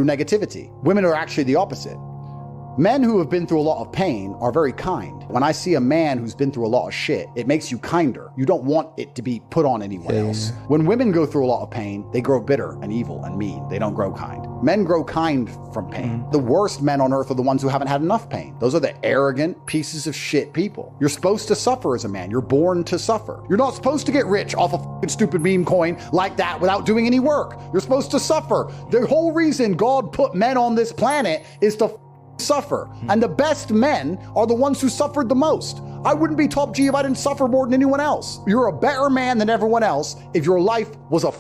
negativity. Women are actually the opposite. Men who have been through a lot of pain are very kind. When I see a man who's been through a lot of shit, it makes you kinder. You don't want it to be put on anyone else. When women go through a lot of pain, they grow bitter and evil and mean. They don't grow kind. Men grow kind from pain. The worst men on earth are the ones who haven't had enough pain. Those are the arrogant pieces of shit people. You're supposed to suffer as a man. You're born to suffer. You're not supposed to get rich off a fucking stupid meme coin like that without doing any work. You're supposed to suffer. The whole reason God put men on this planet is to suffer. And the best men are the ones who suffered the most. I wouldn't be top G if I didn't suffer more than anyone else. You're a better man than everyone else if your life was a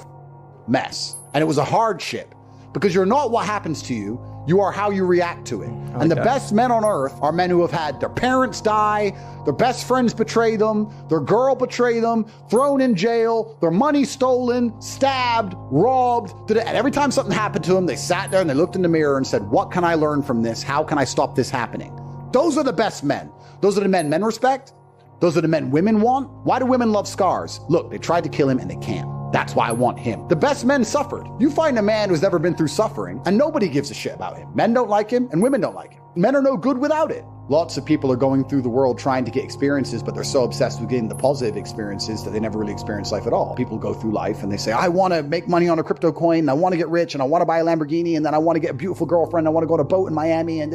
mess and it was a hardship, because you're not what happens to you, you are how you react to it. And the best men on earth are men who have had their parents die, their best friends betray them, their girl betray them, thrown in jail, their money stolen, stabbed, robbed. And every time something happened to them, they sat there and they looked in the mirror and said, what can I learn from this? How can I stop this happening? Those are the best men. Those are the men respect. Those are the men women want. Why do women love scars? Look, they tried to kill him and they can't. That's why I want him. The best men suffered. You find a man who's never been through suffering and nobody gives a shit about him. Men don't like him and women don't like him. Men are no good without it. Lots of people are going through the world trying to get experiences, but they're so obsessed with getting the positive experiences that they never really experience life at all. People go through life and they say, I want to make money on a crypto coin, and I want to get rich, and I want to buy a Lamborghini, and then I want to get a beautiful girlfriend, I want to go on a boat in Miami, and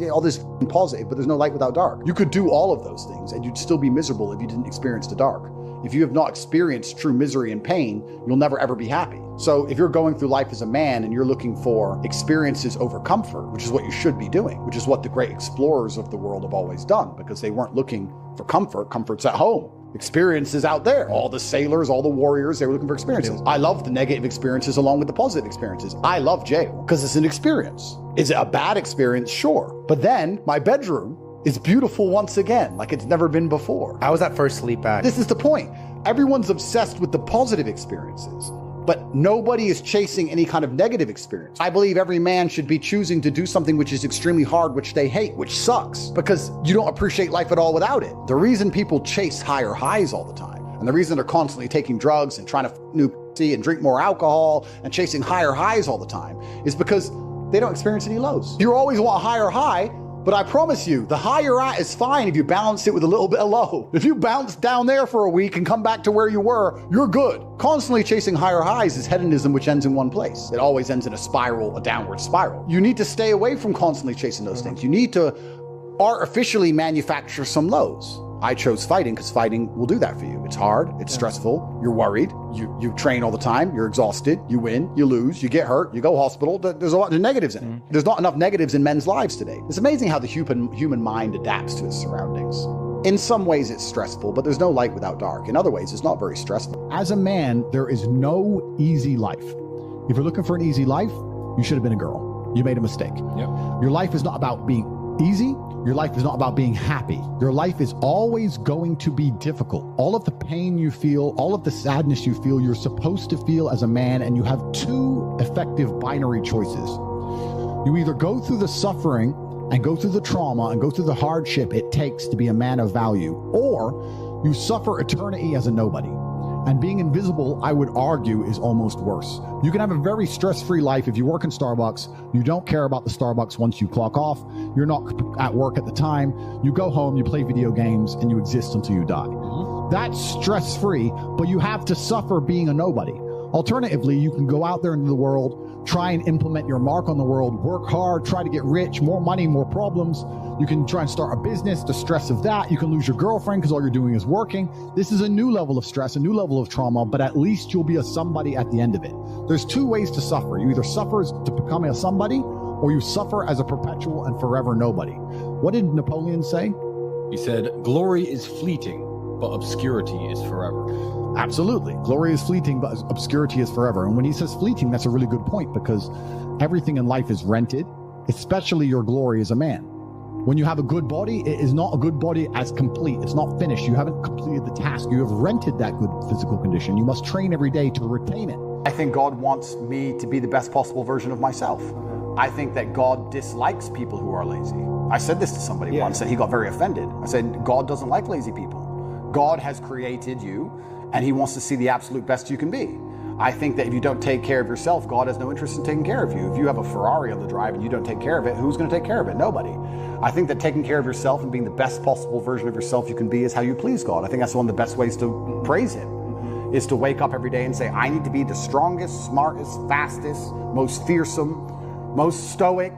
all this positive, but there's no light without dark. You could do all of those things and you'd still be miserable if you didn't experience the dark. If you have not experienced true misery and pain, you'll never ever be happy. So if you're going through life as a man and you're looking for experiences over comfort, which is what you should be doing, which is what the great explorers of the world have always done, because they weren't looking for comfort. Comfort's at home. Experiences out there. All the sailors, all the warriors, they were looking for experiences. I love the negative experiences along with the positive experiences. I love jail because it's an experience. Is it a bad experience? Sure. But then my bedroom is beautiful once again, like it's never been before. How was that first sleep at? This is the point. Everyone's obsessed with the positive experiences, but nobody is chasing any kind of negative experience. I believe every man should be choosing to do something which is extremely hard, which they hate, which sucks, because you don't appreciate life at all without it. The reason people chase higher highs all the time, and the reason they're constantly taking drugs and trying to new pussy and drink more alcohol and chasing higher highs all the time, is because they don't experience any lows. You always want a higher high, but I promise you, the high you're at is fine if you balance it with a little bit of low. If you bounce down there for a week and come back to where you were, you're good. Constantly chasing higher highs is hedonism, which ends in one place. It always ends in a spiral, a downward spiral. You need to stay away from constantly chasing those things. You need to artificially manufacture some lows. I chose fighting because fighting will do that for you. It's hard, it's stressful, you're worried, you train all the time, you're exhausted, you win, you lose, you get hurt, you go hospital. There's a lot of negatives in it. There's not enough negatives in men's lives today. It's amazing how the human mind adapts to its surroundings. In some ways it's stressful, but there's no light without dark. In other ways, it's not very stressful. As a man, there is no easy life. If you're looking for an easy life, you should have been a girl. You made a mistake. Your life is not about being easy. Your life is not about being happy. Your life is always going to be difficult. All of the pain you feel, all of the sadness you feel, you're supposed to feel as a man, and you have two effective binary choices. You either go through the suffering and go through the trauma and go through the hardship it takes to be a man of value, or you suffer eternity as a nobody. And being invisible, I would argue, is almost worse. You can have a very stress-free life if you work in Starbucks. You don't care about the Starbucks once you clock off. You're not at work at the time. You go home, you play video games, and you exist until you die. That's stress-free, but you have to suffer being a nobody. Alternatively, you can go out there into the world, try and implement your mark on the world, work hard, try to get rich, more money, more problems. You can try and start a business, the stress of that. You can lose your girlfriend because all you're doing is working. This is a new level of stress, a new level of trauma, but at least you'll be a somebody at the end of it. There's two ways to suffer. You either suffer to become a somebody, or you suffer as a perpetual and forever nobody. What did Napoleon say? He said, glory is fleeting, but obscurity is forever. Absolutely. Glory is fleeting, but obscurity is forever. And when he says fleeting, that's a really good point, because everything in life is rented, especially your glory as a man. When you have a good body, it is not a good body as complete. It's not finished. You haven't completed the task. You have rented that good physical condition. You must train every day to retain it. I think God wants me to be the best possible version of myself. I think that God dislikes people who are lazy. I said this to somebody once and he got very offended. I said, God doesn't like lazy people. God has created you and he wants to see the absolute best you can be. I think that if you don't take care of yourself, God has no interest in taking care of you. If you have a Ferrari on the drive and you don't take care of it, who's going to take care of it? Nobody. I think that taking care of yourself and being the best possible version of yourself you can be is how you please God. I think that's one of the best ways to praise Him, is to wake up every day and say, I need to be the strongest, smartest, fastest, most fearsome, most stoic,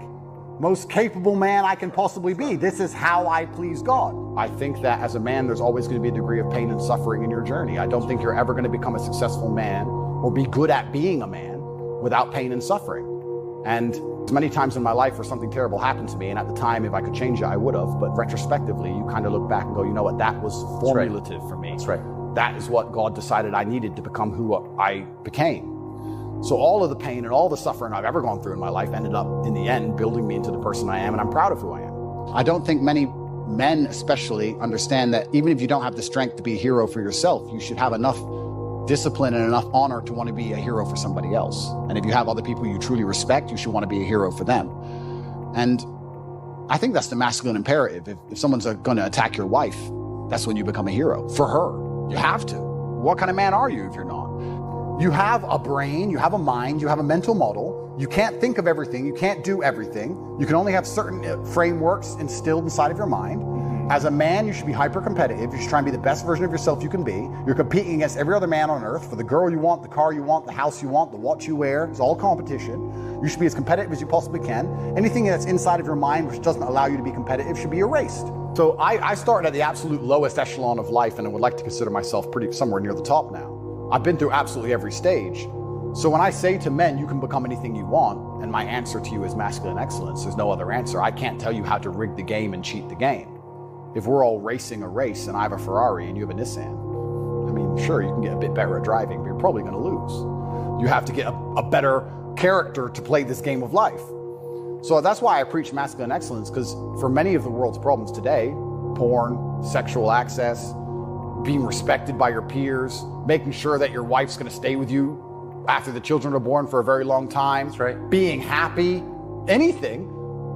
most capable man I can possibly be. This is how I please God. I think that as a man, there's always going to be a degree of pain and suffering in your journey. I don't think you're ever going to become a successful man or be good at being a man without pain and suffering. And as many times in my life where something terrible happened to me, and at the time, if I could change it, I would have. But retrospectively, you kind of look back and go, you know what, that was formulative for me. That's right. That is what God decided I needed to become who I became. So all of the pain and all the suffering I've ever gone through in my life ended up, in the end, building me into the person I am, and I'm proud of who I am. I don't think many men especially understand that even if you don't have the strength to be a hero for yourself, you should have enough discipline and enough honor to want to be a hero for somebody else. And if you have other people you truly respect, you should want to be a hero for them. And I think that's the masculine imperative. If someone's going to attack your wife, that's when you become a hero for her. You have to. What kind of man are you if you're not? You have a brain, you have a mind, you have a mental model. You can't think of everything, you can't do everything. You can only have certain frameworks instilled inside of your mind. As a man, you should be hyper-competitive. You should try and be the best version of yourself you can be. You're competing against every other man on earth for the girl you want, the car you want, the house you want, the watch you wear. It's all competition. You should be as competitive as you possibly can. Anything that's inside of your mind which doesn't allow you to be competitive should be erased. So I started at the absolute lowest echelon of life, and I would like to consider myself somewhere near the top now. I've been through absolutely every stage. So when I say to men, you can become anything you want, and my answer to you is masculine excellence, there's no other answer. I can't tell you how to rig the game and cheat the game. If we're all racing a race and I have a Ferrari and you have a Nissan, I mean, sure, you can get a bit better at driving, but you're probably going to lose. You have to get a better character to play this game of life. So that's why I preach masculine excellence, because for many of the world's problems today, porn, sexual access, being respected by your peers, making sure that your wife's going to stay with you after the children are born for a very long time, that's right, being happy, anything,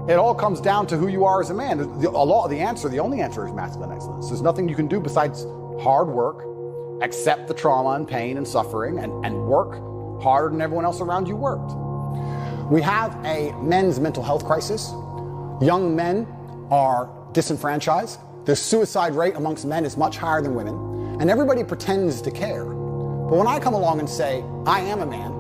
it all comes down to who you are as a man. The only answer is masculine excellence. There's nothing you can do besides hard work, accept the trauma and pain and suffering, and work harder than everyone else around you worked. We have a men's mental health crisis. Young men are disenfranchised. The suicide rate amongst men is much higher than women, and everybody pretends to care. But when I come along and say, I am a man,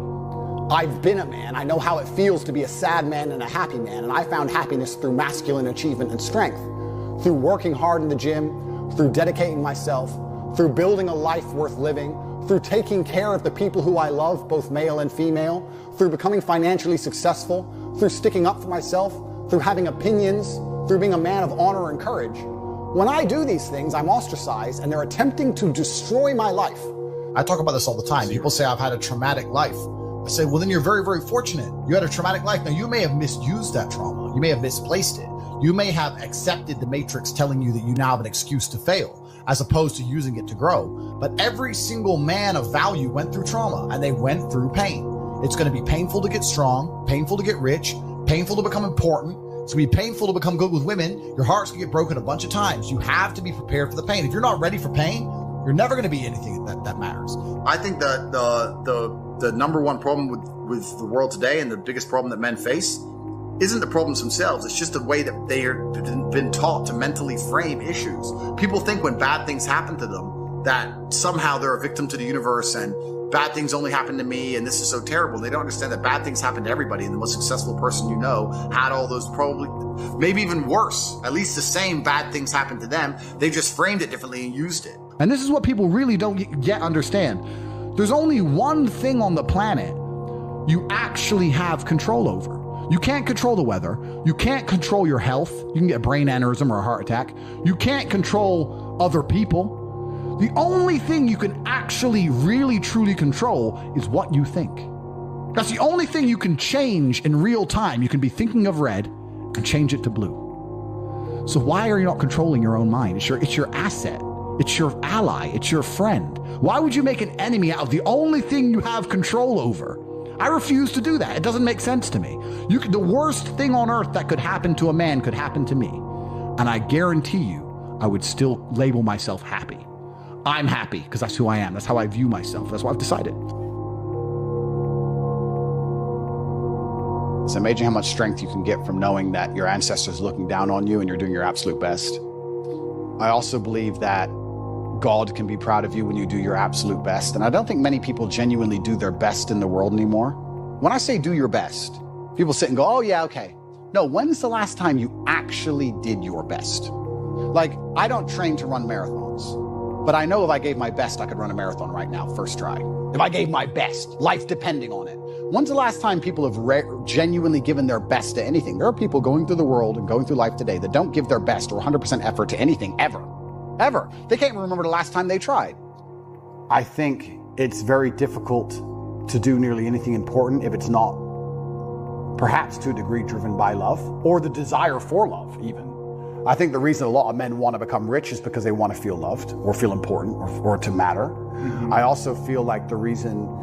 I've been a man, I know how it feels to be a sad man and a happy man, and I found happiness through masculine achievement and strength, through working hard in the gym, through dedicating myself, through building a life worth living, through taking care of the people who I love, both male and female, through becoming financially successful, through sticking up for myself, through having opinions, through being a man of honor and courage. When I do these things, I'm ostracized, and they're attempting to destroy my life. I talk about this all the time. People say I've had a traumatic life. I say, well, then you're very, very fortunate. You had a traumatic life. Now, you may have misused that trauma. You may have misplaced it. You may have accepted the matrix telling you that you now have an excuse to fail, as opposed to using it to grow. But every single man of value went through trauma, and they went through pain. It's going to be painful to get strong, painful to get rich, painful to become important. It's going to be painful to become good with women. Your heart's going to get broken a bunch of times. You have to be prepared for the pain. If you're not ready for pain, you're never going to be anything that matters. I think that the number one problem with the world today, and the biggest problem that men face, isn't the problems themselves. It's just the way that they are been taught to mentally frame issues. People think when bad things happen to them that somehow they're a victim to the universe and bad things only happen to me and this is so terrible. They don't understand that bad things happen to everybody, and the most successful person you know had all those, probably maybe even worse, at least the same bad things happened to them. They just framed it differently and used it. And this is what people really don't yet understand. There's only one thing on the planet you actually have control over. You can't control the weather. You can't control your health. You can get a brain aneurysm or a heart attack. You can't control other people. The only thing you can actually really truly control is what you think. That's the only thing you can change in real time. You can be thinking of red and change it to blue. So why are you not controlling your own mind? It's your asset. It's your ally. It's your friend. Why would you make an enemy out of the only thing you have control over? I refuse to do that. It doesn't make sense to me. The worst thing on earth that could happen to a man could happen to me. And I guarantee you, I would still label myself happy. I'm happy because that's who I am. That's how I view myself. That's what I've decided. It's amazing how much strength you can get from knowing that your ancestors are looking down on you and you're doing your absolute best. I also believe that God can be proud of you when you do your absolute best. And I don't think many people genuinely do their best in the world anymore. When I say do your best, people sit and go, oh yeah, okay. No, when's the last time you actually did your best? Like, I don't train to run marathons, but I know if I gave my best, I could run a marathon right now, first try. If I gave my best, life depending on it. When's the last time people have genuinely given their best to anything? There are people going through the world and going through life today that don't give their best or 100% effort to anything ever. Ever. They can't remember the last time they tried. I think it's very difficult to do nearly anything important if it's not, perhaps to a degree, driven by love or the desire for love even. I think the reason a lot of men want to become rich is because they want to feel loved or feel important or to matter. Mm-hmm. I also feel like the reason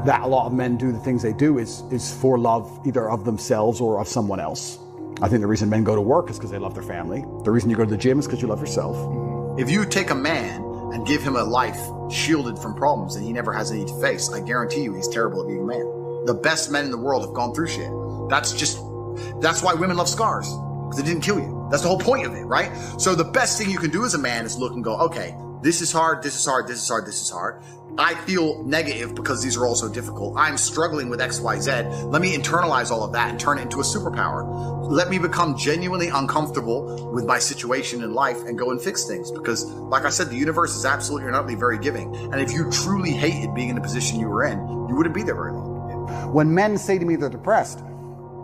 that a lot of men do the things they do is for love, either of themselves or of someone else. I think the reason men go to work is because they love their family. The reason you go to the gym is because you love yourself. Mm-hmm. If you take a man and give him a life shielded from problems and he never has any to face, I guarantee you he's terrible at being a man. The best men in the world have gone through shit. That's why women love scars, because it didn't kill you. That's the whole point of it, right? So the best thing you can do as a man is look and go, okay, this is hard, this is hard, this is hard, this is hard. I feel negative because these are all so difficult. I'm struggling with X, Y, Z. Let me internalize all of that and turn it into a superpower. Let me become genuinely uncomfortable with my situation in life and go and fix things. Because, like I said, the universe is absolutely and utterly very giving. And if you truly hated being in the position you were in, you wouldn't be there very long. When men say to me they're depressed,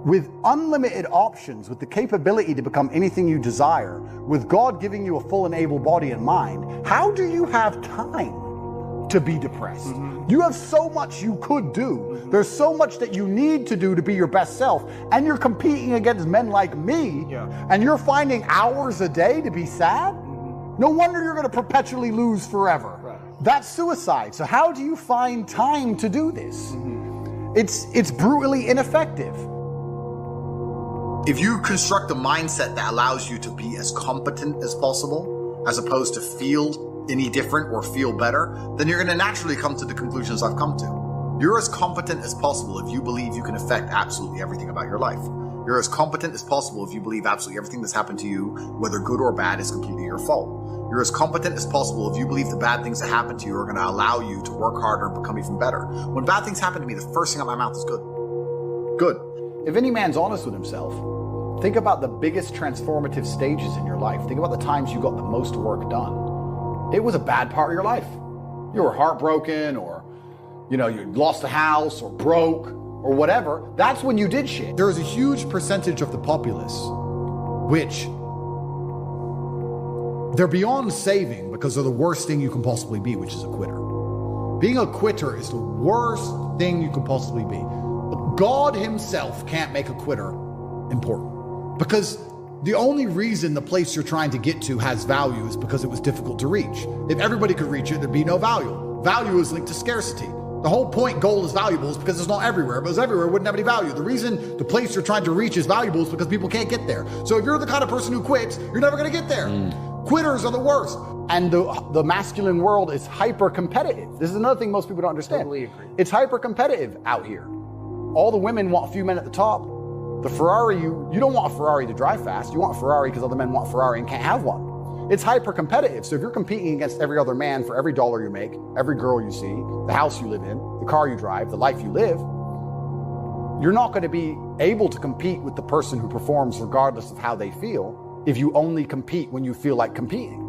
with unlimited options, with the capability to become anything you desire, with God giving you a full and able body and mind, how do you have time to be depressed? Mm-hmm. You have so much you could do. Mm-hmm. There's so much that you need to do to be your best self. And you're competing against men like me, and you're finding hours a day to be sad? Mm-hmm. No wonder you're going to perpetually lose forever. Right. That's suicide. So how do you find time to do this? Mm-hmm. It's brutally ineffective. If you construct a mindset that allows you to be as competent as possible, as opposed to feel any different or feel better, then you're going to naturally come to the conclusions I've come to. You're as competent as possible if you believe you can affect absolutely everything about your life. You're as competent as possible if you believe absolutely everything that's happened to you, whether good or bad, is completely your fault. You're as competent as possible if you believe the bad things that happen to you are going to allow you to work harder and become even better. When bad things happen to me, the first thing out of my mouth is good. Good. If any man's honest with himself, think about the biggest transformative stages in your life. Think about the times you got the most work done. It was a bad part of your life. You were heartbroken, or you lost a house, or broke, or whatever. That's when you did shit. There is a huge percentage of the populace which they're beyond saving because they're the worst thing you can possibly be, which is a quitter. Being a quitter is the worst thing you can possibly be. God himself can't make a quitter important, because the only reason the place you're trying to get to has value is because it was difficult to reach. If everybody could reach it, there'd be no value. Value is linked to scarcity. The whole point gold is valuable is because it's not everywhere. If it was everywhere, it wouldn't have any value. The reason the place you're trying to reach is valuable is because people can't get there. So if you're the kind of person who quits, you're never going to get there. Quitters are the worst. And the masculine world is hyper competitive. This is another thing most people don't understand. Totally agree. It's hyper competitive out here. All the women want a few men at the top. The Ferrari, you don't want a Ferrari to drive fast. You want a Ferrari because other men want a Ferrari and can't have one. It's hyper competitive. So if you're competing against every other man for every dollar you make, every girl you see, the house you live in, the car you drive, the life you live, you're not going to be able to compete with the person who performs regardless of how they feel if you only compete when you feel like competing.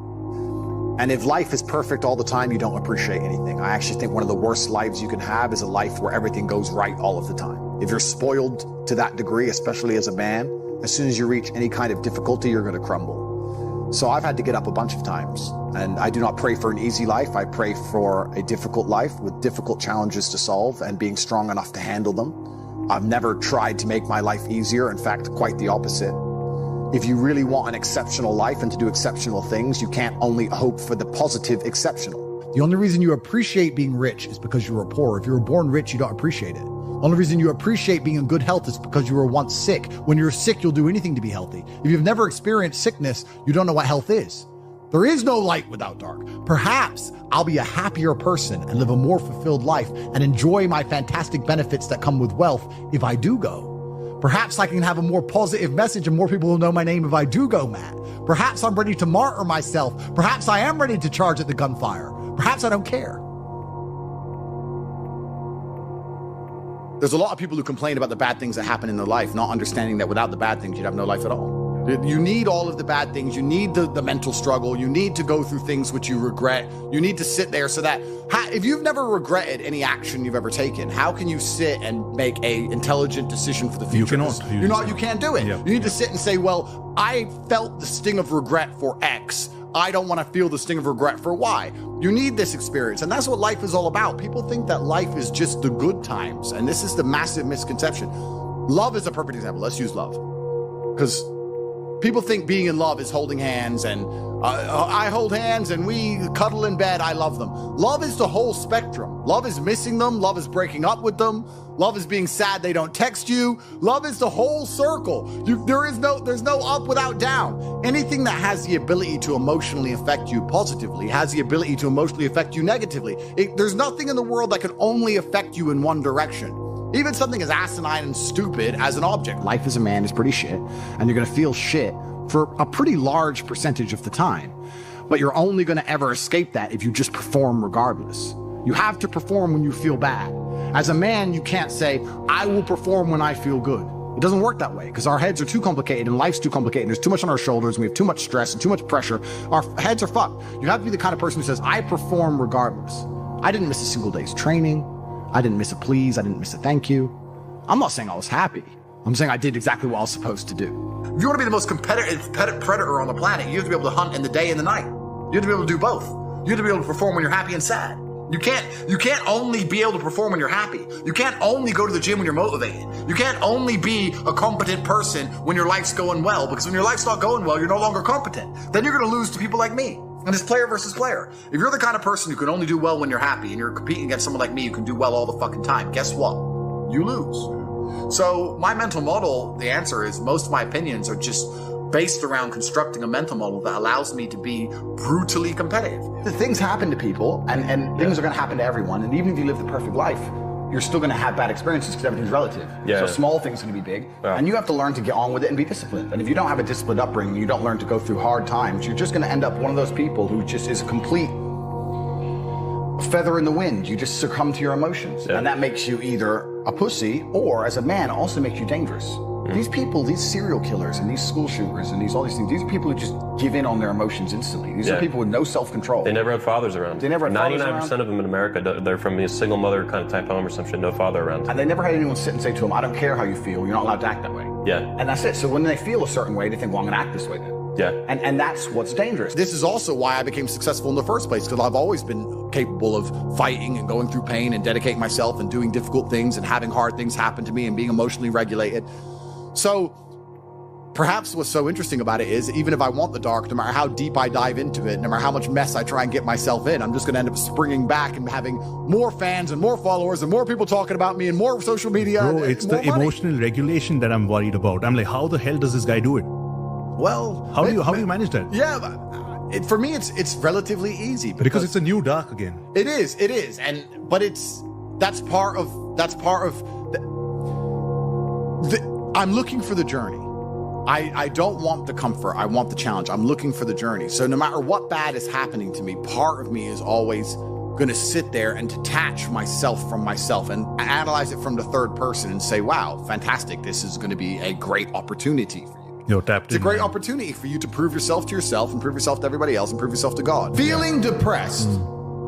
And if life is perfect all the time, you don't appreciate anything. I actually think one of the worst lives you can have is a life where everything goes right all of the time. If you're spoiled to that degree, especially as a man, as soon as you reach any kind of difficulty, you're going to crumble. So I've had to get up a bunch of times, and I do not pray for an easy life. I pray for a difficult life with difficult challenges to solve and being strong enough to handle them. I've never tried to make my life easier. In fact, quite the opposite. If you really want an exceptional life and to do exceptional things, you can't only hope for the positive exceptional. The only reason you appreciate being rich is because you were poor. If you were born rich, you don't appreciate it. The only reason you appreciate being in good health is because you were once sick. When you're sick, you'll do anything to be healthy. If you've never experienced sickness, you don't know what health is. There is no light without dark. Perhaps I'll be a happier person and live a more fulfilled life and enjoy my fantastic benefits that come with wealth if I do go. Perhaps I can have a more positive message and more people will know my name if I do go, Matt. Perhaps I'm ready to martyr myself. Perhaps I am ready to charge at the gunfire. Perhaps I don't care. There's a lot of people who complain about the bad things that happen in their life, not understanding that without the bad things, you'd have no life at all. You need all of the bad things. You need the mental struggle. You need to go through things which you regret. You need to sit there so that if you've never regretted any action you've ever taken, how can you sit and make a intelligent decision for the future? You can't do it. Yeah. You need to sit and say, well, I felt the sting of regret for X. I don't want to feel the sting of regret for Y. You need this experience. And that's what life is all about. People think that life is just the good times. And this is the massive misconception. Love is a perfect example. Let's use love. Because people think being in love is holding hands and I hold hands and we cuddle in bed. I love them. Love is the whole spectrum. Love is missing them. Love is breaking up with them. Love is being sad they don't text you. Love is the whole circle. There's no up without down. Anything that has the ability to emotionally affect you positively has the ability to emotionally affect you negatively. There's nothing in the world that can only affect you in one direction. Even something as asinine and stupid as an object. Life as a man is pretty shit, and you're gonna feel shit for a pretty large percentage of the time. But you're only gonna ever escape that if you just perform regardless. You have to perform when you feel bad. As a man, you can't say, I will perform when I feel good. It doesn't work that way because our heads are too complicated and life's too complicated. There's too much on our shoulders and we have too much stress and too much pressure. Our heads are fucked. You have to be the kind of person who says, I perform regardless. I didn't miss a single day's training. I didn't miss a please. I didn't miss a thank you. I'm not saying I was happy. I'm saying I did exactly what I was supposed to do. If you want to be the most competitive predator on the planet, you have to be able to hunt in the day and the night. You have to be able to do both. You have to be able to perform when you're happy and sad. You can't only be able to perform when you're happy. You can't only go to the gym when you're motivated. You can't only be a competent person when your life's going well, because when your life's not going well, you're no longer competent. Then you're going to lose to people like me. And it's player versus player. If you're the kind of person who can only do well when you're happy and you're competing against someone like me who can do well all the fucking time, guess what? You lose. So my mental model, the answer is most of my opinions are just based around constructing a mental model that allows me to be brutally competitive. The things happen to people and things are going to happen to everyone. And even if you live the perfect life, you're still going to have bad experiences because everything's relative. Yeah. So small things are going to be big. Yeah. And you have to learn to get on with it and be disciplined. And if you don't have a disciplined upbringing, you don't learn to go through hard times, you're just going to end up one of those people who just is a complete feather in the wind. You just succumb to your emotions. Yeah. And that makes you either a pussy or, as a man, also makes you dangerous. These people, these serial killers and these school shooters and all these things, these are people who just give in on their emotions instantly. These are people with no self-control. They never had fathers around. They never had 99% of them in America, they're from a single mother kind of type home or some shit, no father around. And they never had anyone sit and say to them, I don't care how you feel, you're not allowed to act that way. Yeah. And that's it. So when they feel a certain way, they think, well, I'm going to act this way then. Yeah. And that's what's dangerous. This is also why I became successful in the first place, because I've always been capable of fighting and going through pain and dedicating myself and doing difficult things and having hard things happen to me and being emotionally regulated. So perhaps what's so interesting about it is, even if I want the dark, no matter how deep I dive into it, no matter how much mess I try and get myself in, I'm just going to end up springing back and having more fans and more followers and more people talking about me and more social media. Bro, it's the emotional regulation that I'm worried about. I'm like, how the hell does this guy do it? Well, how do you manage that? Yeah, for me, it's relatively easy because it's a new dark again. It is, but that's part of I'm looking for the journey. I don't want the comfort. I want the challenge. I'm looking for the journey. So no matter what bad is happening to me, part of me is always going to sit there and detach myself from myself and analyze it from the third person and say, wow, fantastic. This is going to be a great opportunity for you. It's a great opportunity for you to prove yourself to yourself and prove yourself to everybody else and prove yourself to God. Feeling depressed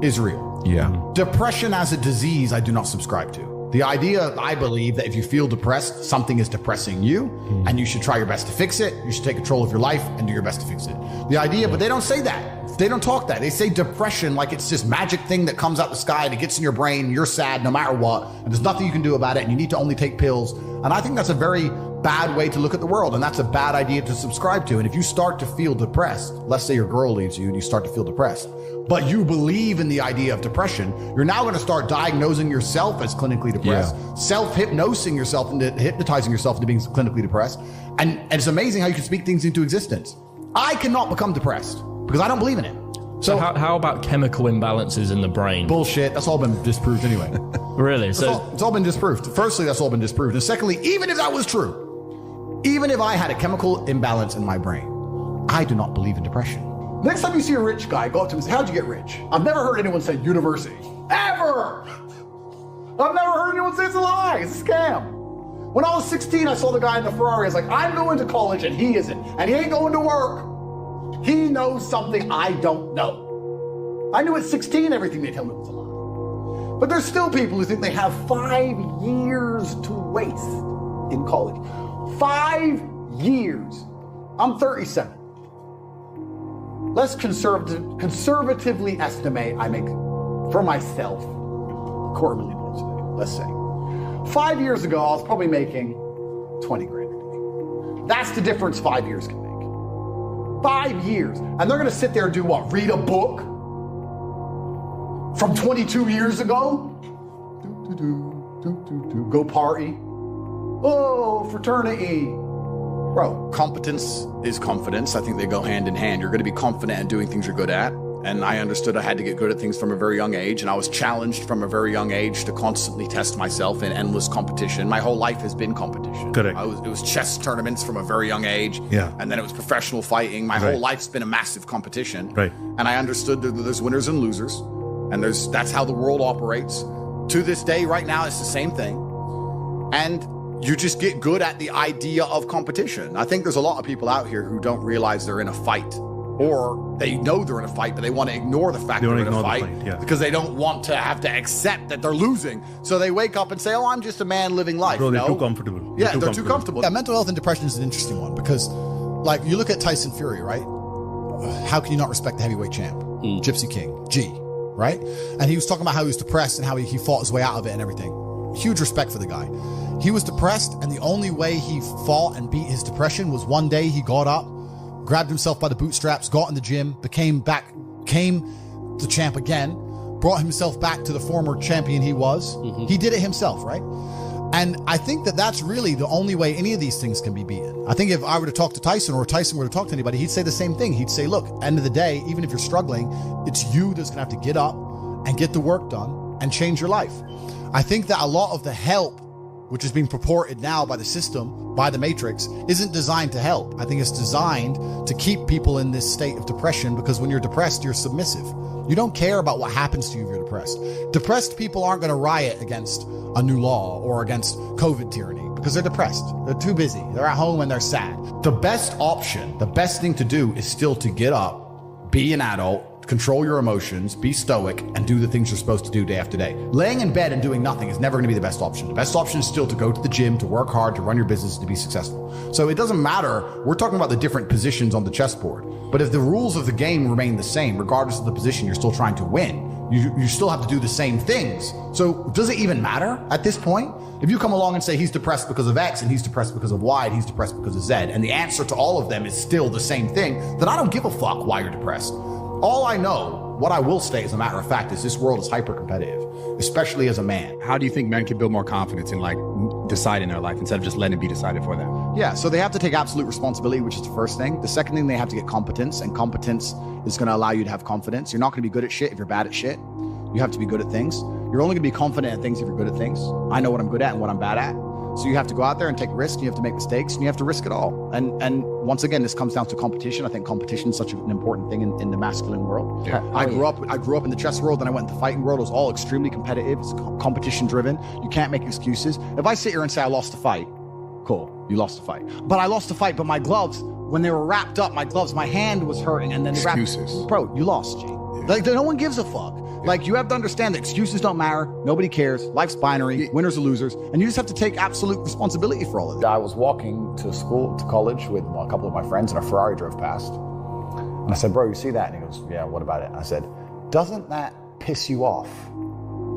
is real. Yeah. Depression as a disease, I do not subscribe to. The idea, I believe, that if you feel depressed, something is depressing you, and you should try your best to fix it. You should take control of your life and do your best to fix it. The idea, but they don't say that. They don't talk that. They say depression like it's this magic thing that comes out the sky and it gets in your brain, you're sad no matter what, and there's nothing you can do about it, and you need to only take pills. And I think that's a very bad way to look at the world, and that's a bad idea to subscribe to. And if you start to feel depressed, let's say your girl leaves you and you start to feel depressed, but you believe in the idea of depression, you're now going to start diagnosing yourself as clinically depressed, self-hypnosing yourself into hypnotizing yourself into being clinically depressed. And it's amazing how you can speak things into existence. I cannot become depressed. because I don't believe in it. So how about chemical imbalances in the brain? Bullshit. That's all been disproved anyway. Really? It's all been disproved. Firstly, that's all been disproved. And secondly, even if that was true, even if I had a chemical imbalance in my brain, I do not believe in depression. Next time you see a rich guy, go up to him and say, how'd you get rich? I've never heard anyone say university. Ever! I've never heard anyone say it's a lie. It's a scam. When I was 16, I saw the guy in the Ferrari. I was like, I'm going to college and he isn't. And he ain't going to work. He knows something I don't know. I knew at 16 everything they tell me was a lie. But there's still people who think they have 5 years to waste in college. 5 years. I'm 37. Let's conservatively estimate I make for myself $250,000 today, let's say. 5 years ago, I was probably making 20 grand a day. That's the difference 5 years can make. 5 years. And they're going to sit there and do what? Read a book from 22 years ago? Go party. Oh, fraternity. Bro, competence is confidence. I think they go hand in hand. You're going to be confident in doing things you're good at. And I understood I had to get good at things from a very young age. And I was challenged from a very young age to constantly test myself in endless competition. My whole life has been competition. Correct. It was chess tournaments from a very young age. Yeah. And then it was professional fighting. My whole life's been a massive competition. Right. And I understood that there's winners and losers. And that's how the world operates. To this day, right now, it's the same thing. And you just get good at the idea of competition. I think there's a lot of people out here who don't realize they're in a fight. Or they know they're in a fight, but they want to ignore the fact they're in a fight because they don't want to have to accept that they're losing. So they wake up and say, oh, I'm just a man living life. Bro, they're too comfortable. Yeah, they're too comfortable. Yeah, mental health and depression is an interesting one because, like, you look at Tyson Fury, right? How can you not respect the heavyweight champ? Gypsy King, G, right? And he was talking about how he was depressed and how he fought his way out of it and everything. Huge respect for the guy. He was depressed, and the only way he fought and beat his depression was one day he got up, grabbed himself by the bootstraps, got in the gym, became the champ again, brought himself back to the former champion he was. He did it himself, right? And I think that that's really the only way any of these things can be beaten. I think if I were to talk to Tyson or Tyson were to talk to anybody, he'd say the same thing. He'd say, look, end of the day, even if you're struggling, it's you that's going to have to get up and get the work done and change your life. I think that a lot of the help, which is being purported now by the system, by the Matrix, isn't designed to help. I think it's designed to keep people in this state of depression because when you're depressed, you're submissive. You don't care about what happens to you if you're depressed. Depressed people aren't going to riot against a new law or against COVID tyranny because they're depressed. They're too busy. They're at home and they're sad. The best option, the best thing to do is still to get up, be an adult, control your emotions, be stoic, and do the things you're supposed to do day after day. Laying in bed and doing nothing is never going to be the best option. The best option is still to go to the gym, to work hard, to run your business, to be successful. So it doesn't matter. We're talking about the different positions on the chessboard. But if the rules of the game remain the same, regardless of the position, you're still trying to win. You still have to do the same things. So does it even matter at this point? If you come along and say he's depressed because of X and he's depressed because of Y and he's depressed because of Z, and the answer to all of them is still the same thing, then I don't give a fuck why you're depressed. All I know, what I will state as a matter of fact, is this world is hyper competitive, especially as a man. How do you think men can build more confidence in like deciding their life instead of just letting it be decided for them? Yeah, so they have to take absolute responsibility, which is the first thing. The second thing, they have to get competence, and competence is going to allow you to have confidence. You're not going to be good at shit if you're bad at shit. You have to be good at things. You're only going to be confident at things if you're good at things. I know what I'm good at and what I'm bad at. So you have to go out there and take risks, and you have to make mistakes, and you have to risk it all. And once again, this comes down to competition. I think competition is such an important thing in the masculine world. Yeah. I grew up in the chess world, and I went in the fighting world. It was all extremely competitive. It's competition driven. You can't make excuses. If I sit here and say I lost a fight, cool, you lost a fight. But I lost a fight, but my gloves, when they were wrapped up, my hand was hurting, and then they excuses. Bro, you lost, G. Like, no one gives a fuck. Like, you have to understand that excuses don't matter. Nobody cares. Life's binary. Winners or losers. And you just have to take absolute responsibility for all of it. I was walking to college with a couple of my friends, and a Ferrari drove past. And I said, bro, you see that? And he goes, yeah, what about it? I said, doesn't that piss you off?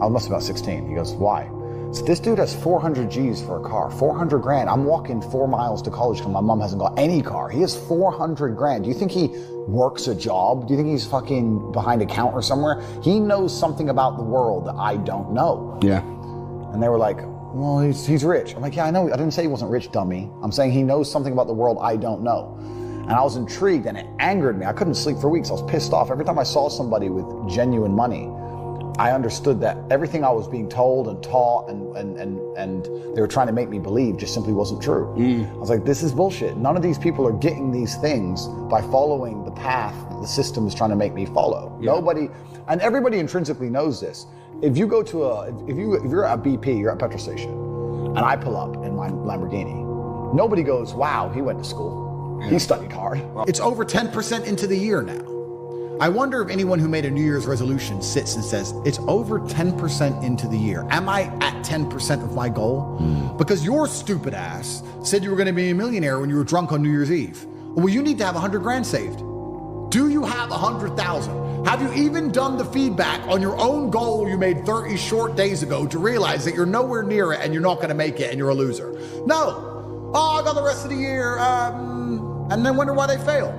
I must be about 16. He goes, why? So this dude has 400 G's for a car, 400 grand. I'm walking 4 miles to college because my mom hasn't got any car. He has 400 grand. Do you think he works a job? Do you think he's fucking behind a counter somewhere? He knows something about the world that I don't know. Yeah. And they were like, well, he's rich. I'm like, yeah, I know. I didn't say he wasn't rich, dummy. I'm saying he knows something about the world I don't know. And I was intrigued and it angered me. I couldn't sleep for weeks. I was pissed off. Every time I saw somebody with genuine money, I understood that everything I was being told and taught and they were trying to make me believe just simply wasn't true. I was like, this is bullshit. None of these people are getting these things by following the path that the system is trying to make me follow. Yeah. Nobody, and everybody intrinsically knows this. If you go to if you're at BP, you're at a petrol station, and I pull up in my Lamborghini, nobody goes, wow, he went to school. He studied hard. It's over 10% into the year now. I wonder if anyone who made a New Year's resolution sits and says, it's over 10% into the year. Am I at 10% of my goal? Because your stupid ass said you were going to be a millionaire when you were drunk on New Year's Eve. Well, you need to have 100 grand saved. Do you have 100,000? Have you even done the feedback on your own goal you made 30 short days ago to realize that you're nowhere near it and you're not going to make it and you're a loser? No. Oh, I got the rest of the year. And then wonder why they fail.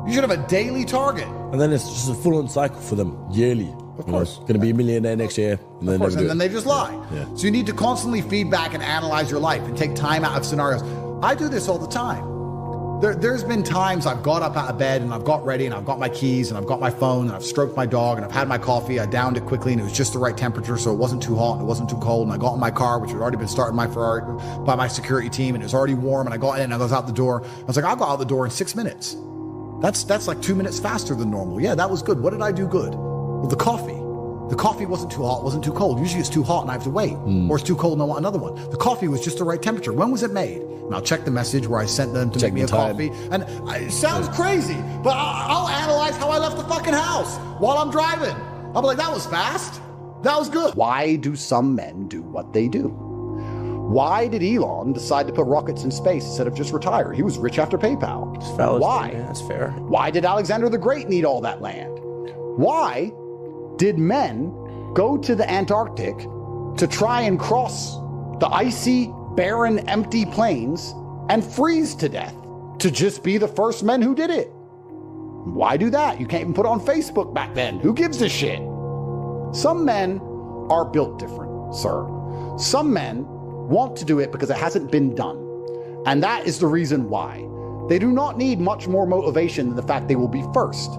You should have a daily target. And then it's just a full-on cycle for them, yearly. Of course. Going to be a millionaire next year. And of course, and then they just lie. Yeah. So you need to constantly feedback and analyze your life and take time out of scenarios. I do this all the time. There's been times I've got up out of bed and I've got ready and I've got my keys and I've got my phone and I've stroked my dog and I've had my coffee. I downed it quickly and it was just the right temperature so it wasn't too hot and it wasn't too cold. And I got in my car, which had already been started my Ferrari by my security team, and it was already warm, and I got in and I was out the door. I was like, I'll go out the door in 6 minutes. That's like 2 minutes faster than normal. Yeah, that was good. What did I do good? Well, the coffee. The coffee wasn't too hot, wasn't too cold. Usually it's too hot and I have to wait. Or it's too cold and I want another one. The coffee was just the right temperature. When was it made? And I'll check the message where I sent them to make me a coffee. And it sounds crazy, but I'll analyze how I left the fucking house while I'm driving. I'll be like, that was fast. That was good. Why do some men do what they do? Why did Elon decide to put rockets in space instead of just retire? He was rich after PayPal. Why? Yeah, that's fair. Why did Alexander the Great need all that land? Why did men go to the Antarctic to try and cross the icy, barren, empty plains and freeze to death to just be the first men who did it? Why do that? You can't even put it on Facebook back then. Who gives a shit? Some men are built different, sir. Some men want to do it because it hasn't been done. And that is the reason why. They do not need much more motivation than the fact they will be first.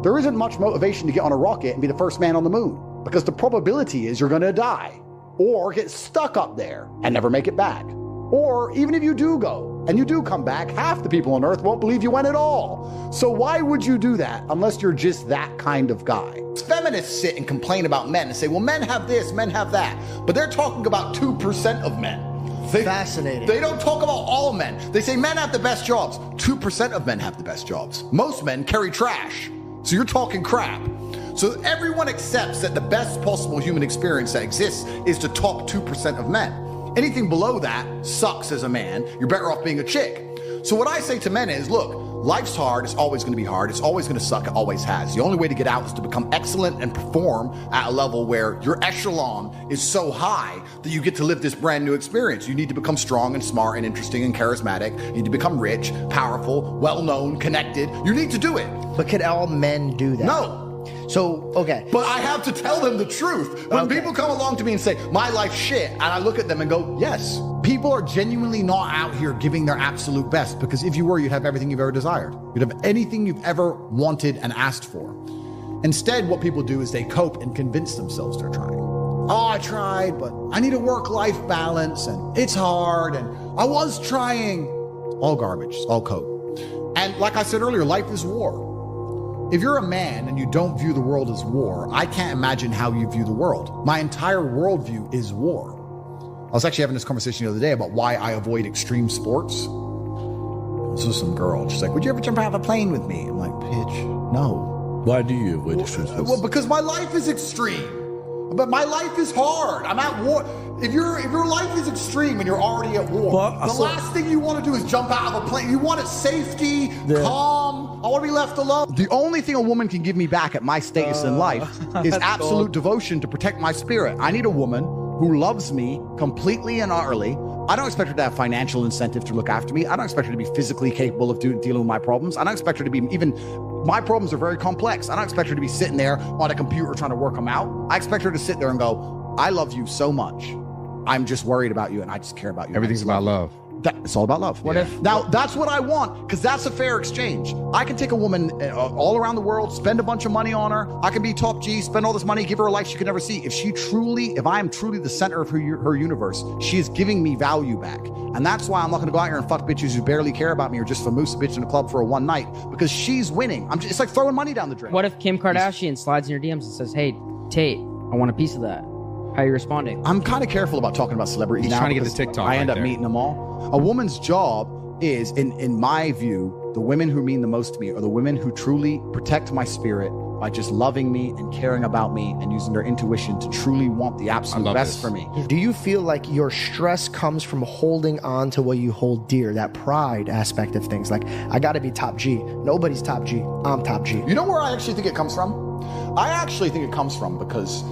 There isn't much motivation to get on a rocket and be the first man on the moon, because the probability is you're going to die or get stuck up there and never make it back. Or even if you do go and you do come back, half the people on Earth won't believe you went at all. So why would you do that unless you're just that kind of guy? Feminists sit and complain about men and say, well, men have this, men have that. But they're talking about 2% of men. Fascinating. They don't talk about all men. They say men have the best jobs. 2% of men have the best jobs. Most men carry trash. So you're talking crap. So everyone accepts that the best possible human experience that exists is the top 2% of men. Anything below that sucks as a man. You're better off being a chick. So what I say to men is, look, life's hard. It's always going to be hard. It's always going to suck. It always has. The only way to get out is to become excellent and perform at a level where your echelon is so high that you get to live this brand new experience. You need to become strong and smart and interesting and charismatic. You need to become rich, powerful, well-known, connected. You need to do it. But can all men do that? No. So, okay. But I have to tell them the truth. When people come along to me and say, my life's shit, and I look at them and go, yes. People are genuinely not out here giving their absolute best, because if you were, you'd have everything you've ever desired. You'd have anything you've ever wanted and asked for. Instead, what people do is they cope and convince themselves they're trying. Oh, I tried, but I need a work-life balance, and it's hard, and I was trying. All garbage, all cope. And like I said earlier, life is war. If you're a man and you don't view the world as war, I can't imagine how you view the world. My entire worldview is war. I was actually having this conversation the other day about why I avoid extreme sports. This was some girl. She's like, would you ever jump out of a plane with me? I'm like, bitch, no. Why do you avoid extreme sports? Well, because my life is extreme. But my life is hard. I'm at war. If your life is extreme and you're already at war, the last thing you want to do is jump out of a plane. You want it safety, calm. I want to be left alone. The only thing a woman can give me back at my status in life is absolute devotion to protect my spirit. I need a woman who loves me completely and utterly. I don't expect her to have financial incentive to look after me. I don't expect her to be physically capable of dealing with my problems. I don't expect her to be my problems are very complex. I don't expect her to be sitting there on a computer trying to work them out. I expect her to sit there and go, I love you so much. I'm just worried about you and I just care about you. Everything's about love. It's all about love. What if now that's what I want, because that's a fair exchange. I can take a woman all around the world, spend a bunch of money on her. I can be top G, spend all this money, give her a life she could never see. If I am truly the center of her universe, she is giving me value back. And that's why I'm not going to go out here and fuck bitches who barely care about me or just famoosa bitch in a club for a one night, because she's winning. It's like throwing money down the drain. What if Kim Kardashian slides in your DMs and says, "Hey, Tate, I want a piece of that"? How are you responding? I'm kind of careful about talking about celebrities now. Trying to get the TikTok. I end up meeting them all. A woman's job is, in my view, the women who mean the most to me are the women who truly protect my spirit by just loving me and caring about me and using their intuition to truly want the absolute best for me. Do you feel like your stress comes from holding on to what you hold dear, that pride aspect of things? Like, I got to be top G. Nobody's top G. I'm top G. You know where I actually think it comes from? I actually think it comes from because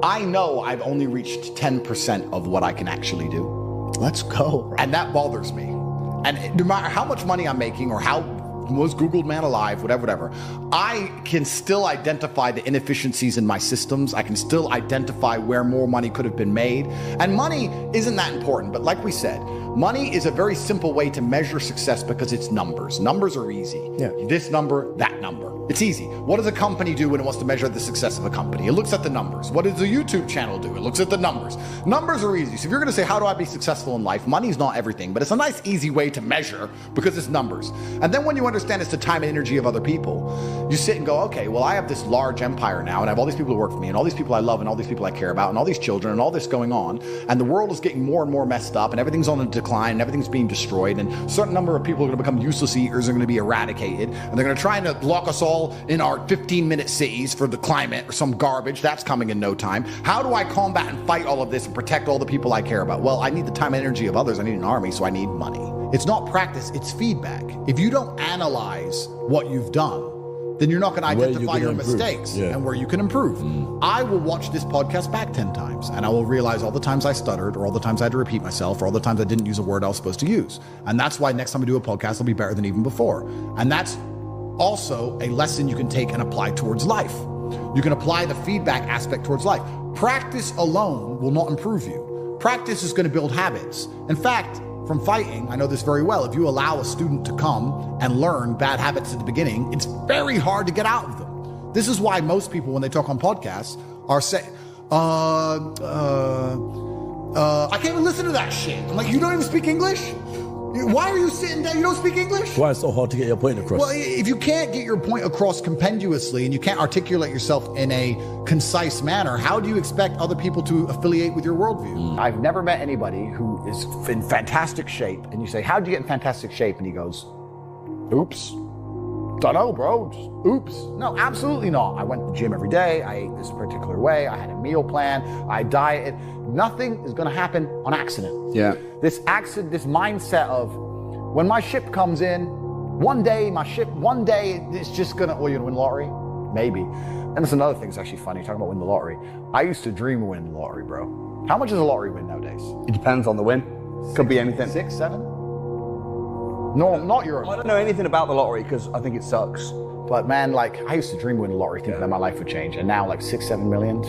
I know I've only reached 10% of what I can actually do. Let's go. Bro. And that bothers me. And no matter how much money I'm making or how most Googled man alive, whatever, I can still identify the inefficiencies in my systems. I can still identify where more money could have been made. And money isn't that important, but like we said, money is a very simple way to measure success because it's numbers. Numbers are easy. Yeah. This number, that number. It's easy. What does a company do when it wants to measure the success of a company? It looks at the numbers. What does a YouTube channel do? It looks at the numbers. Numbers are easy. So if you're going to say, how do I be successful in life? Money's not everything, but it's a nice, easy way to measure because it's numbers. And then when you understand it's the time and energy of other people, you sit and go, okay, well, I have this large empire now and I have all these people who work for me and all these people I love and all these people I care about and all these children and all this going on. And the world is getting more and more messed up and everything's on a decline and everything's being destroyed. And a certain number of people are going to become useless eaters, are going to be eradicated. And they're going to try and lock us all in our 15-minute cities for the climate or some garbage. That's coming in no time. How do I combat and fight all of this and protect all the people I care about? Well, I need the time and energy of others. I need an army, so I need money. It's not practice, it's feedback. If you don't analyze what you've done, then you're not going to identify your mistakes and where you can improve. I will watch this podcast back 10 times and I will realize all the times I stuttered or all the times I had to repeat myself or all the times I didn't use a word I was supposed to use. And that's why next time I do a podcast, it'll be better than even before. And that's also a lesson you can take and apply towards life. You can apply the feedback aspect towards life. Practice alone will not improve you. Practice is going to build habits. In fact, from fighting, I know this very well. If you allow a student to come and learn bad habits at the beginning, it's very hard to get out of them. This is why most people, when they talk on podcasts, are saying, I can't even listen to that shit. I'm like, you don't even speak English? Why are you sitting down? You don't speak English? Why it's so hard to get your point across? Well, if you can't get your point across compendiously and you can't articulate yourself in a concise manner, how do you expect other people to affiliate with your worldview? I've never met anybody who is in fantastic shape and you say, how'd you get in fantastic shape? And he goes, oops. Don't know, bro. Just, oops. No, absolutely not. I went to the gym every day. I ate this particular way. I had a meal plan. I dieted. Nothing is going to happen on accident. Yeah. This mindset of when my ship comes in, one day it's just going to, well, you're going to win the lottery? Maybe. And that's another thing that's actually funny, talking about winning the lottery. I used to dream of winning the lottery, bro. How much is a lottery win nowadays? It depends on the win. Could be anything. 6, 7? No, not Europe. I don't know anything about the lottery because I think it sucks. But man, like I used to dream of winning the lottery, thinking that my life would change, and now like 6, 7 million.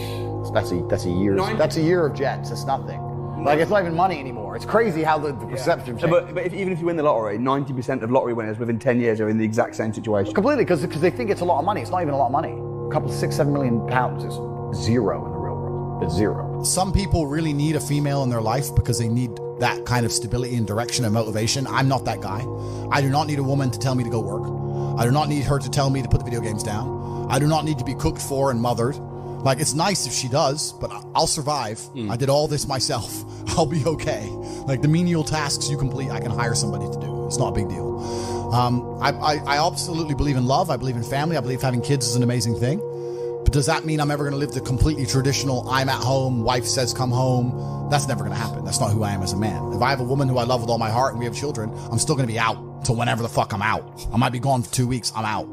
That's a year. That's a year of jets. It's nothing. Like it's not even money anymore. It's crazy how the perception changes. But even if you win the lottery, 90% of lottery winners within 10 years are in the exact same situation. Completely, because they think it's a lot of money. It's not even a lot of money. A couple of 6, 7 million pounds is zero in the real world. It's zero. Some people really need a female in their life because they need that kind of stability and direction and motivation. I'm not that guy. I do not need a woman to tell me to go work. I do not need her to tell me to put the video games down. I do not need to be cooked for and mothered. Like, it's nice if she does, but I'll survive. I did all this myself. I'll be okay. Like, the menial tasks you complete, I can hire somebody to do. It's not a big deal. I absolutely believe in love. I believe in family. I believe having kids is an amazing thing. But does that mean I'm ever going to live the completely traditional, I'm at home, wife says come home? That's never going to happen. That's not who I am as a man. If I have a woman who I love with all my heart and we have children, I'm still going to be out till whenever the fuck I'm out. I might be gone for 2 weeks. I'm out.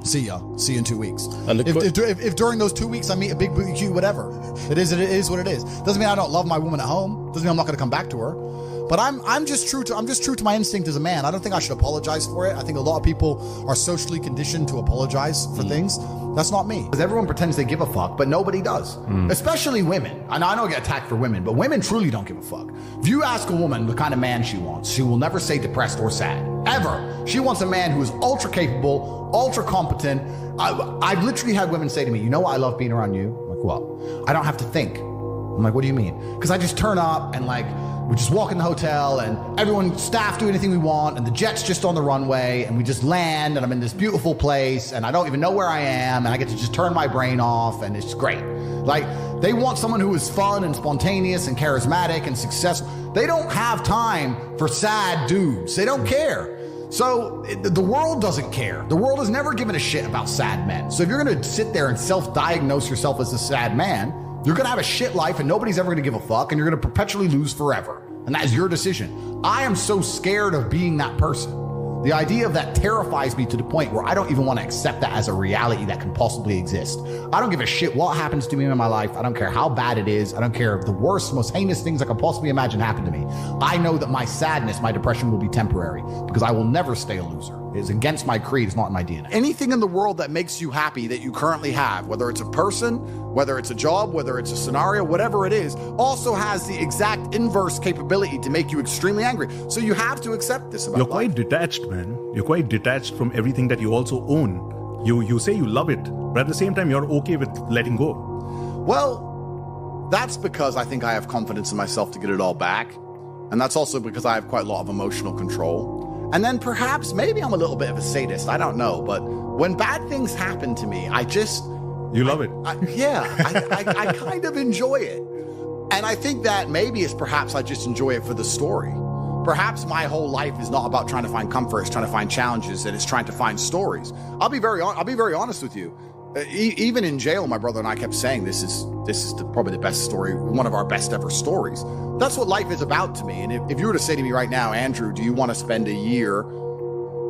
See ya. See you in 2 weeks. If during those 2 weeks I meet a big booty cute, whatever. It is what it is. Doesn't mean I don't love my woman at home. Doesn't mean I'm not going to come back to her. But I'm just true to my instinct as a man. I don't think I should apologize for it. I think a lot of people are socially conditioned to apologize for things. That's not me. Because everyone pretends they give a fuck, but nobody does. Especially women. I know I get attacked for women, but women truly don't give a fuck. If you ask a woman the kind of man she wants, she will never say depressed or sad. Ever. She wants a man who is ultra capable, ultra competent. I've literally had women say to me, you know what I love being around you? I'm like, what? I don't have to think. I'm like, what do you mean? Because I just turn up and like, we just walk in the hotel and staff do anything we want and the jet's just on the runway and we just land and I'm in this beautiful place and I don't even know where I am and I get to just turn my brain off and it's great. Like, they want someone who is fun and spontaneous and charismatic and successful. They don't have time for sad dudes. They don't care. So the world doesn't care. The world has never given a shit about sad men. So if you're going to sit there and self-diagnose yourself as a sad man, you're going to have a shit life and nobody's ever going to give a fuck and you're going to perpetually lose forever. And that is your decision. I am so scared of being that person. The idea of that terrifies me to the point where I don't even want to accept that as a reality that can possibly exist. I don't give a shit what happens to me in my life. I don't care how bad it is. I don't care if the worst, most heinous things I could possibly imagine happen to me. I know that my sadness, my depression will be temporary because I will never stay a loser. It is against my creed. It's not in my DNA. Anything in the world that makes you happy that you currently have, whether it's a person, whether it's a job, whether it's a scenario, whatever it is, also has the exact inverse capability to make you extremely angry. So you have to accept this about You're life. quite detached, man. You're quite detached from everything that you also own. You say you love it, but at the same time, you're okay with letting go. Well, that's because I think I have confidence in myself to get it all back. And that's also because I have quite a lot of emotional control. And then perhaps, maybe I'm a little bit of a sadist, I don't know. But when bad things happen to me, You love it. I kind of enjoy it. And I think that maybe it's perhaps I just enjoy it for the story. Perhaps my whole life is not about trying to find comfort, it's trying to find challenges, and it's trying to find stories. I'll be very honest with you. Even in jail, my brother and I kept saying this is probably the best story, one of our best ever stories. That's what life is about to me. And if you were to say to me right now, Andrew, do you want to spend a year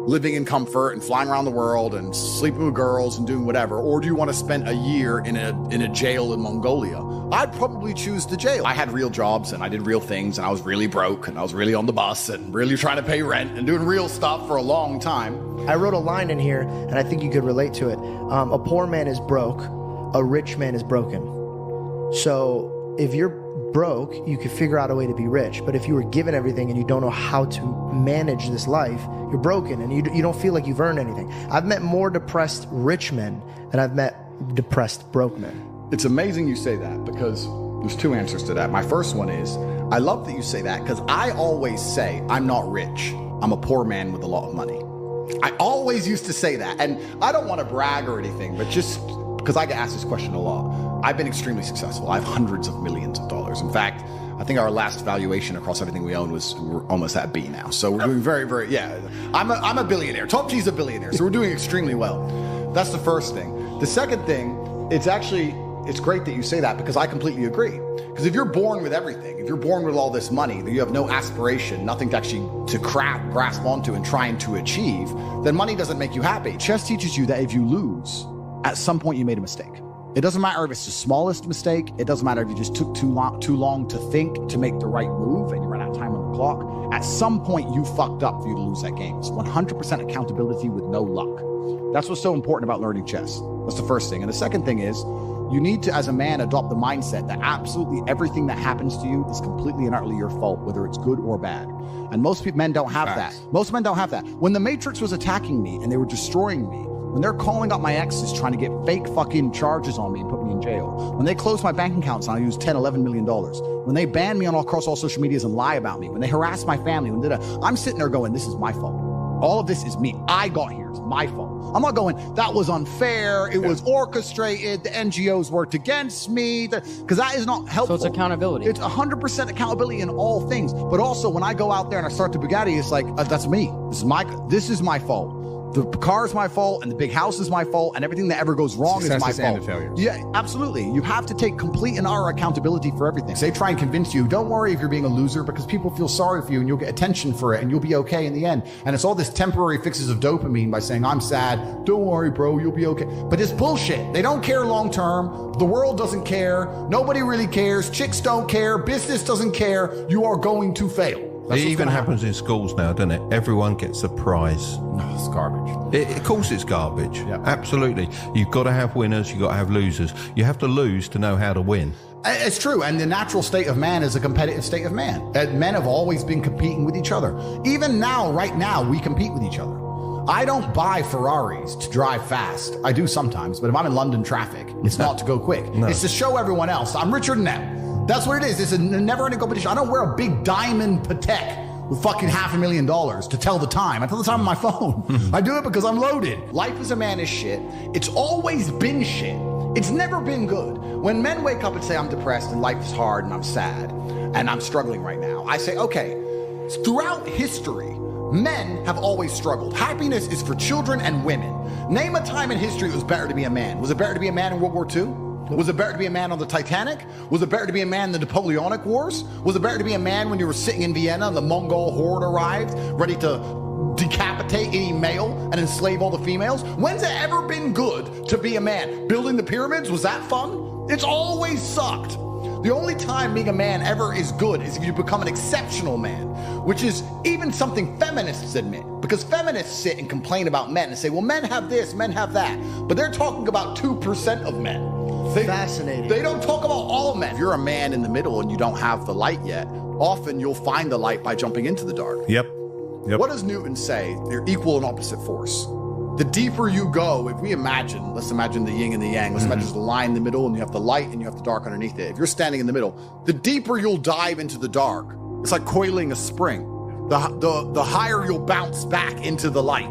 living in comfort and flying around the world and sleeping with girls and doing whatever, or do you want to spend a year in a jail in Mongolia? I'd probably choose the jail. I had real jobs and I did real things and I was really broke and I was really on the bus and really trying to pay rent and doing real stuff for a long time. I wrote a line in here and I think you could relate to it. A poor man is broke, a rich man is broken. So if you're broke, you could figure out a way to be rich. But if you were given everything and you don't know how to manage this life, you're broken and you don't feel like you've earned anything. I've met more depressed rich men than I've met depressed broke men. It's amazing you say that because there's two answers to that. My first one is, I love that you say that because I always say I'm not rich. I'm a poor man with a lot of money. I always used to say that. And I don't want to brag or anything, but just because I get asked this question a lot. I've been extremely successful. I have hundreds of millions of dollars. In fact, I think our last valuation across everything we own we're almost at B now. So we're doing very, very, I'm a billionaire. Top G's a billionaire. So we're doing extremely well. That's the first thing. The second thing, it's great that you say that because I completely agree. Because if you're born with everything, if you're born with all this money, that you have no aspiration, nothing to actually grasp onto and trying to achieve, then money doesn't make you happy. Chess teaches you that if you lose, at some point you made a mistake. It doesn't matter if it's the smallest mistake. It doesn't matter if you just took too long to think to make the right move and you ran out of time on the clock. At some point you fucked up for you to lose that game. It's 100% accountability with no luck. That's what's so important about learning chess. That's the first thing. And the second thing is, you need to, as a man, adopt the mindset that absolutely everything that happens to you is completely and utterly your fault, whether it's good or bad. And most men don't have that. Most men don't have that. When the Matrix was attacking me and they were destroying me, when they're calling up my exes trying to get fake fucking charges on me and put me in jail, when they close my bank accounts and I use $10, $11 million, when they ban me across all social medias and lie about me, when they harass my family, I'm sitting there going, this is my fault. All of this is me. I got here. It's my fault. I'm not going, that was unfair. It was orchestrated. The NGOs worked against me. Because that is not helpful. So it's accountability. It's 100% accountability in all things. But also when I go out there and I start the Bugatti, it's like, that's me. This is my fault. The car is my fault, and the big house is my fault, and everything that ever goes wrong is my fault. And the failures. Yeah, absolutely. You have to take complete and utter accountability for everything. They try and convince you, don't worry if you're being a loser, because people feel sorry for you, and you'll get attention for it, and you'll be okay in the end. And it's all this temporary fixes of dopamine by saying, I'm sad. Don't worry, bro, you'll be okay. But it's bullshit. They don't care long term. The world doesn't care. Nobody really cares. Chicks don't care. Business doesn't care. You are going to fail. It even happens in schools now, doesn't it? Everyone gets a prize. No, it's garbage. Of course it's garbage. Yeah. Absolutely. You've got to have winners, you've got to have losers. You have to lose to know how to win. It's true, and the natural state of man is a competitive state of man. Men have always been competing with each other. Even now, right now, we compete with each other. I don't buy Ferraris to drive fast. I do sometimes, but if I'm in London traffic, it's not to go quick. No. It's to show everyone else I'm richer than them. That's what it is. It's a never-ending competition. I don't wear a big diamond Patek with fucking $500,000 to tell the time. I tell the time on my phone. I do it because I'm loaded. Life as a man is shit. It's always been shit. It's never been good. When men wake up and say, I'm depressed and life is hard and I'm sad and I'm struggling right now, I say, okay, throughout history, men have always struggled. Happiness is for children and women. Name a time in history it was better to be a man. Was it better to be a man in World War II? Was it better to be a man on the Titanic? Was it better to be a man in the Napoleonic Wars? Was it better to be a man when you were sitting in Vienna and the Mongol horde arrived, ready to decapitate any male and enslave all the females? When's it ever been good to be a man? Building the pyramids, was that fun? It's always sucked. The only time being a man ever is good is if you become an exceptional man, which is even something feminists admit. Because feminists sit and complain about men and say, well, men have this, men have that. But they're talking about 2% of men. Fascinating. They don't talk about all men. If you're a man in the middle and you don't have the light yet, often you'll find the light by jumping into the dark. Yep. What does Newton say? They're equal and opposite force. The deeper you go, if we imagine, let's imagine the yin and the yang, let's imagine there's a line in the middle and you have the light and you have the dark underneath it. If you're standing in the middle, the deeper you'll dive into the dark, it's like coiling a spring. The higher you'll bounce back into the light.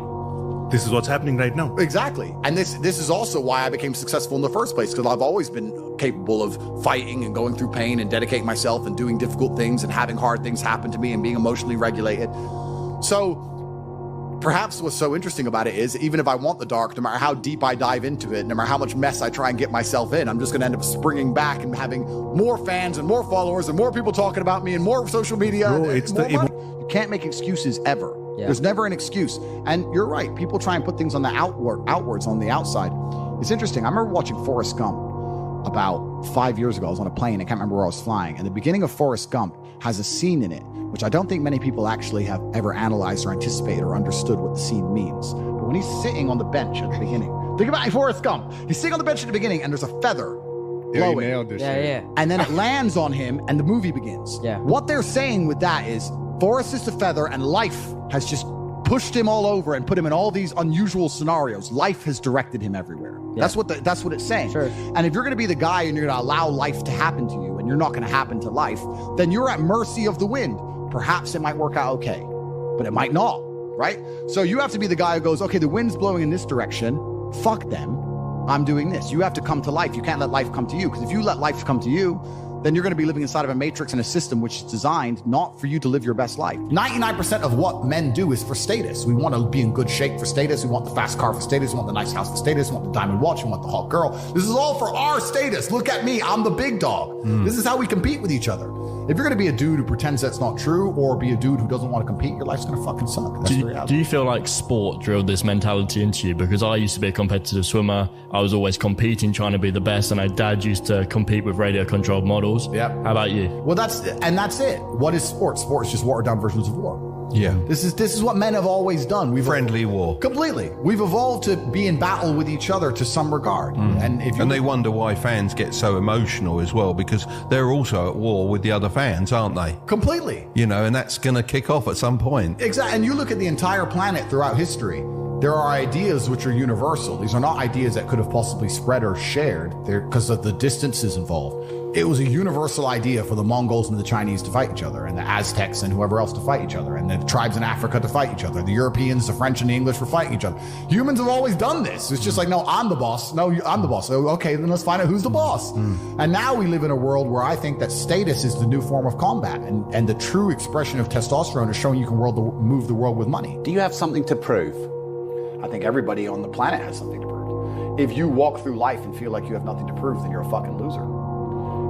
This is what's happening right now. Exactly. And this is also why I became successful in the first place, because I've always been capable of fighting and going through pain and dedicating myself and doing difficult things and having hard things happen to me and being emotionally regulated. So perhaps what's so interesting about it is, even if I want the dark, no matter how deep I dive into it, no matter how much mess I try and get myself in, I'm just going to end up springing back and having more fans and more followers and more people talking about me and more social media. Bro, you can't make excuses ever. Yeah. There's never an excuse. And you're right. People try and put things on the outwards on the outside. It's interesting. I remember watching Forrest Gump about 5 years ago. I was on a plane. I can't remember where I was flying. And the beginning of Forrest Gump has a scene in it, which I don't think many people actually have ever analyzed or anticipated or understood what the scene means. But when he's sitting on the bench at the beginning, think about Forrest Gump. He's sitting on the bench at the beginning and there's a feather blowing. Nailed this shit. Yeah. And then it lands on him and the movie begins. Yeah. What they're saying with that is Forrest is the feather and life has just pushed him all over and put him in all these unusual scenarios. Life has directed him everywhere. Yeah. That's what it's saying. Sure. And if you're going to be the guy and you're going to allow life to happen to you and you're not going to happen to life, then you're at mercy of the wind. Perhaps it might work out okay, but it might not, right? So you have to be the guy who goes, okay, the wind's blowing in this direction. Fuck them. I'm doing this. You have to come to life. You can't let life come to you, because if you let life come to you, then you're going to be living inside of a matrix and a system which is designed not for you to live your best life. 99% of what men do is for status. We want to be in good shape for status. We want the fast car for status. We want the nice house for status. We want the diamond watch. We want the hot girl. This is all for our status. Look at me. I'm the big dog. This is how we compete with each other. If you're going to be a dude who pretends that's not true, or be a dude who doesn't want to compete, your life's going to fucking suck. That's the reality. Do you feel like sport drilled this mentality into you? Because I used to be a competitive swimmer. I was always competing, trying to be the best, and my dad used to compete with radio-controlled models. Yeah. How about you? Well, that's it. What is sport? Sport is just watered-down versions of war. Yeah. This is what men have always done. Friendly war. Completely. We've evolved to be in battle with each other to some regard. And they wonder why fans get so emotional as well, because they're also at war with the other fans, aren't they? Completely. You know, and that's going to kick off at some point. Exactly. And you look at the entire planet throughout history, there are ideas which are universal. These are not ideas that could have possibly spread or shared because of the distances involved. It was a universal idea for the Mongols and the Chinese to fight each other, and the Aztecs and whoever else to fight each other, and the tribes in Africa to fight each other. The Europeans, the French, and the English were fighting each other. Humans have always done this. It's just like, no, I'm the boss. No, I'm the boss. So, okay, then let's find out who's the boss. And now we live in a world where I think that status is the new form of combat, and the true expression of testosterone is showing you can move the world with money. Do you have something to prove? I think everybody on the planet has something to prove. If you walk through life and feel like you have nothing to prove, then you're a fucking loser.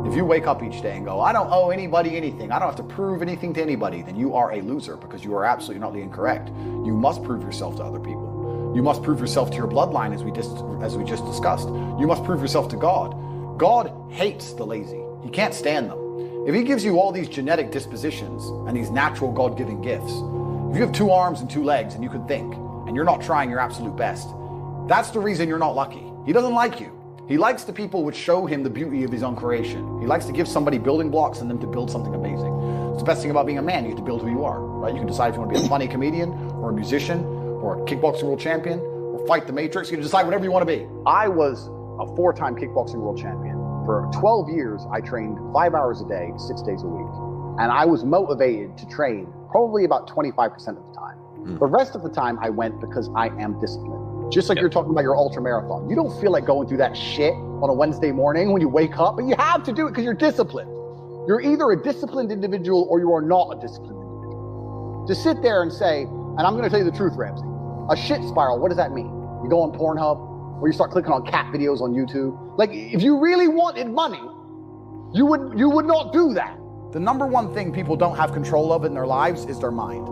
If you wake up each day and go, I don't owe anybody anything, I don't have to prove anything to anybody, then you are a loser, because you are absolutely not incorrect. You must prove yourself to other people. You must prove yourself to your bloodline, as we just discussed. You must prove yourself to God. God hates the lazy. He can't stand them. If he gives you all these genetic dispositions and these natural God-given gifts, if you have 2 arms and 2 legs and you can think, and you're not trying your absolute best, that's the reason you're not lucky. He doesn't like you. He likes the people which show him the beauty of his own creation. He likes to give somebody building blocks and them to build something amazing. It's the best thing about being a man. You get to build who you are, right? You can decide if you want to be a funny comedian or a musician or a kickboxing world champion or fight the Matrix. You can decide whatever you want to be. I was a 4-time kickboxing world champion. For 12 years, I trained 5 hours a day, 6 days a week. And I was motivated to train probably about 25% of the time. The rest of the time I went because I am disciplined. Just like you're talking about your ultra marathon. You don't feel like going through that shit on a Wednesday morning when you wake up, but you have to do it because you're disciplined. You're either a disciplined individual or you are not a disciplined individual. To sit there and say, and I'm going to tell you the truth, Ramsey, a shit spiral, what does that mean? You go on Pornhub or you start clicking on cat videos on YouTube. Like, if you really wanted money, you would not do that. The number one thing people don't have control of in their lives is their mind.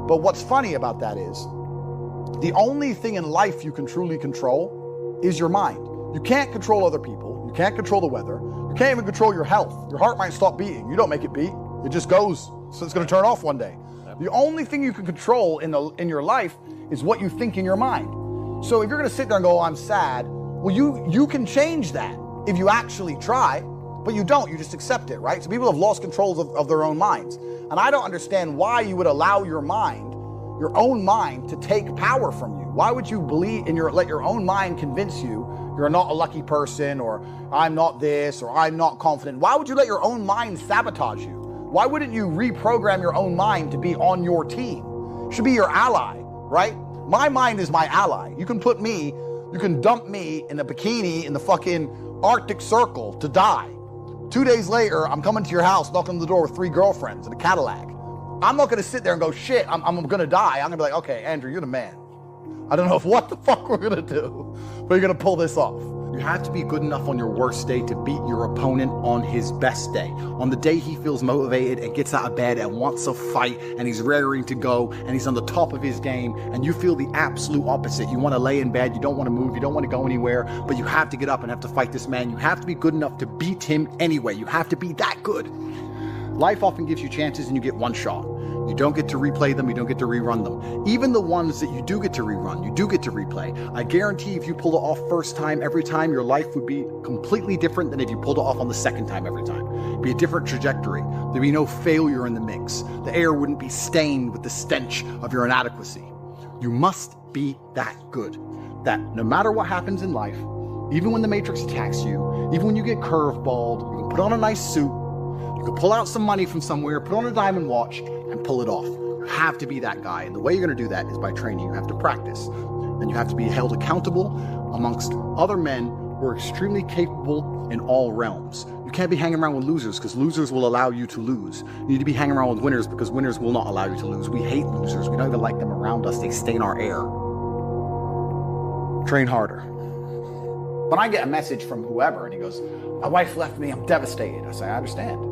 But what's funny about that is the only thing in life you can truly control is your mind. You can't control other people. You can't control the weather. You can't even control your health. Your heart might stop beating. You don't make it beat. It just goes. So it's going to turn off one day. The only thing you can control in your life is what you think in your mind. So if you're going to sit there and go, oh, I'm sad, well, you can change that if you actually try. But you don't, you just accept it, right? So people have lost control of their own minds. And I don't understand why you would allow your own mind to take power from you. Why would you let your own mind convince you you're not a lucky person, or I'm not this, or I'm not confident? Why would you let your own mind sabotage you? Why wouldn't you reprogram your own mind to be on your team? It should be your ally, right? My mind is my ally. You can dump me in a bikini in the fucking Arctic Circle to die. 2 days later, I'm coming to your house, knocking on the door with 3 girlfriends in a Cadillac. I'm not gonna sit there and go, shit, I'm gonna die. I'm gonna be like, okay, Andrew, you're the man. I don't know what the fuck we're gonna do, but you're gonna pull this off. You have to be good enough on your worst day to beat your opponent on his best day. On the day he feels motivated and gets out of bed and wants to fight and he's raring to go and he's on the top of his game, and you feel the absolute opposite. You want to lay in bed, you don't want to move, you don't want to go anywhere, but you have to get up and have to fight this man. You have to be good enough to beat him anyway. You have to be that good. Life often gives you chances and you get one shot. You don't get to replay them, you don't get to rerun them. Even the ones that you do get to rerun, you do get to replay. I guarantee if you pulled it off first time every time, your life would be completely different than if you pulled it off on the second time every time. It'd be a different trajectory. There'd be no failure in the mix. The air wouldn't be stained with the stench of your inadequacy. You must be that good, that no matter what happens in life, even when the Matrix attacks you, even when you get curveballed, you can put on a nice suit, you can pull out some money from somewhere, put on a diamond watch, and pull it off. You have to be that guy. And the way you're going to do that is by training. You have to practice. And you have to be held accountable amongst other men who are extremely capable in all realms. You can't be hanging around with losers because losers will allow you to lose. You need to be hanging around with winners because winners will not allow you to lose. We hate losers. We don't even like them around us. They stain our air. Train harder. When I get a message from whoever and he goes, my wife left me, I'm devastated. I say, I understand.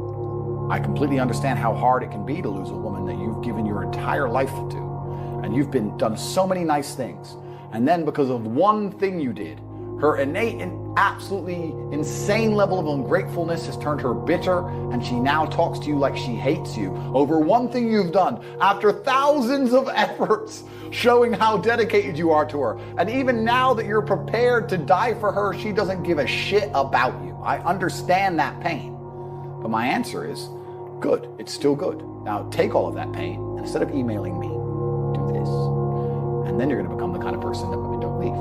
I completely understand how hard it can be to lose a woman that you've given your entire life to. And you've done so many nice things. And then because of one thing you did, her innate and absolutely insane level of ungratefulness has turned her bitter, and she now talks to you like she hates you over one thing you've done after thousands of efforts showing how dedicated you are to her. And even now that you're prepared to die for her, she doesn't give a shit about you. I understand that pain. But my answer is, good, it's still good. Now take all of that pain, and instead of emailing me, do this. And then you're gonna become the kind of person that women don't leave.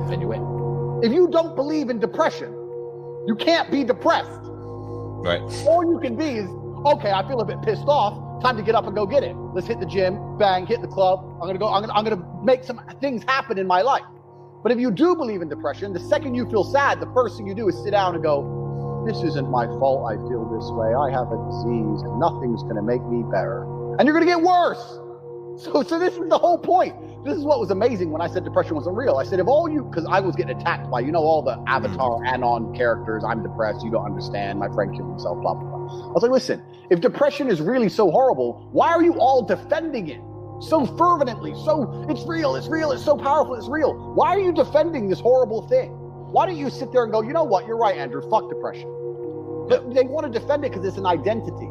Then you win. If you don't believe in depression, you can't be depressed. Right. All you can be is, okay, I feel a bit pissed off, time to get up and go get it. Let's hit the gym, bang, hit the club. I'm gonna make some things happen in my life. But if you do believe in depression, the second you feel sad, the first thing you do is sit down and go, this isn't my fault I feel this way. I have a disease and nothing's gonna make me better. And you're gonna get worse. So this is the whole point. This is what was amazing when I said depression wasn't real. I said, if all you, because I was getting attacked by, all the Avatar Anon characters, I'm depressed, you don't understand, my friend killed himself, blah, blah, blah. I was like, listen, if depression is really so horrible, why are you all defending it so fervently? So it's real, it's so powerful, it's real. Why are you defending this horrible thing? Why don't you sit there and go, you know what, you're right, Andrew, fuck depression. But they want to defend it because it's an identity.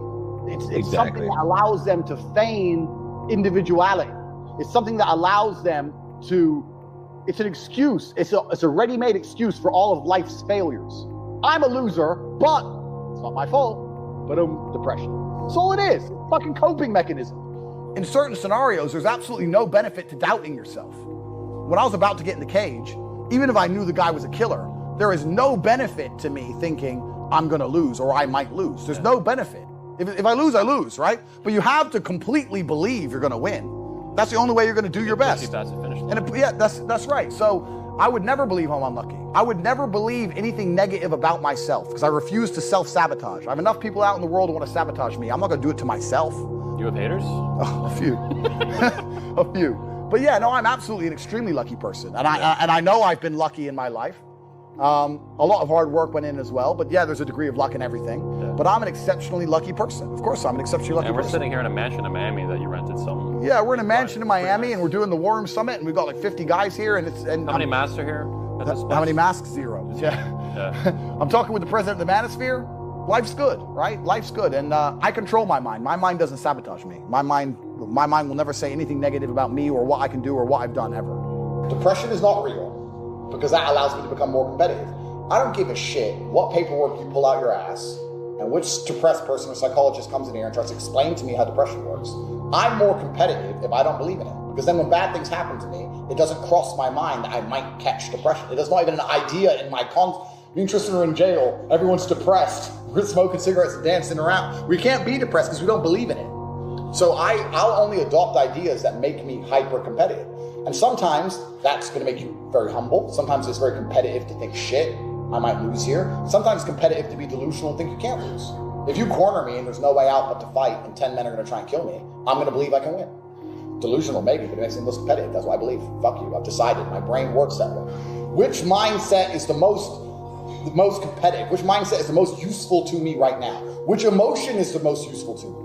It's Exactly. something that allows them to feign individuality. It's something that allows them to, it's an excuse. It's a ready-made excuse for all of life's failures. I'm a loser, but it's not my fault. But depression. That's all it is. Fucking coping mechanism. In certain scenarios, there's absolutely no benefit to doubting yourself. When I was about to get in the cage, even if I knew the guy was a killer, there is no benefit to me thinking I'm gonna lose or I might lose. There's no benefit. If I lose, I lose, right? But you have to completely believe you're gonna win. That's the only way you're gonna do your best. That's the finish line. And yeah, that's right. So I would never believe I'm unlucky. I would never believe anything negative about myself because I refuse to self-sabotage. I have enough people out in the world who want to sabotage me. I'm not gonna do it to myself. You have haters? Oh, a few. A few. But yeah, no, I'm absolutely an extremely lucky person. And I know I've been lucky in my life. A lot of hard work went in as well, but yeah, there's a degree of luck in everything. Yeah. But I'm an exceptionally lucky person. Of course, I'm an exceptionally lucky person. And we're sitting here in a mansion in Miami that you rented some. Yeah, we're in a mansion in Miami, and we're doing the War Room Summit, and we've got like 50 guys here, and How many masks are here? How many masks? 0. Yeah. I'm talking with the president of the Manosphere. Life's good, right? Life's good, and I control my mind. My mind doesn't sabotage me. My mind will never say anything negative about me or what I can do or what I've done ever. Depression is not real. Because that allows me to become more competitive. I don't give a shit what paperwork you pull out your ass and which depressed person or psychologist comes in here and tries to explain to me how depression works. I'm more competitive if I don't believe in it. Because then when bad things happen to me, it doesn't cross my mind that I might catch depression. It is not even an idea in my me and Tristan are in jail, everyone's depressed, we're smoking cigarettes and dancing around. We can't be depressed because we don't believe in it. So I'll only adopt ideas that make me hyper competitive. And sometimes that's going to make you very humble. Sometimes it's very competitive to think, shit, I might lose here. Sometimes competitive to be delusional and think you can't lose. If you corner me and there's no way out but to fight and 10 men are going to try and kill me, I'm going to believe I can win. Delusional maybe, but it makes me most competitive. That's what I believe. Fuck you, I've decided. My brain works that way. Which mindset is the most competitive? Which mindset is the most useful to me right now? Which emotion is the most useful to me?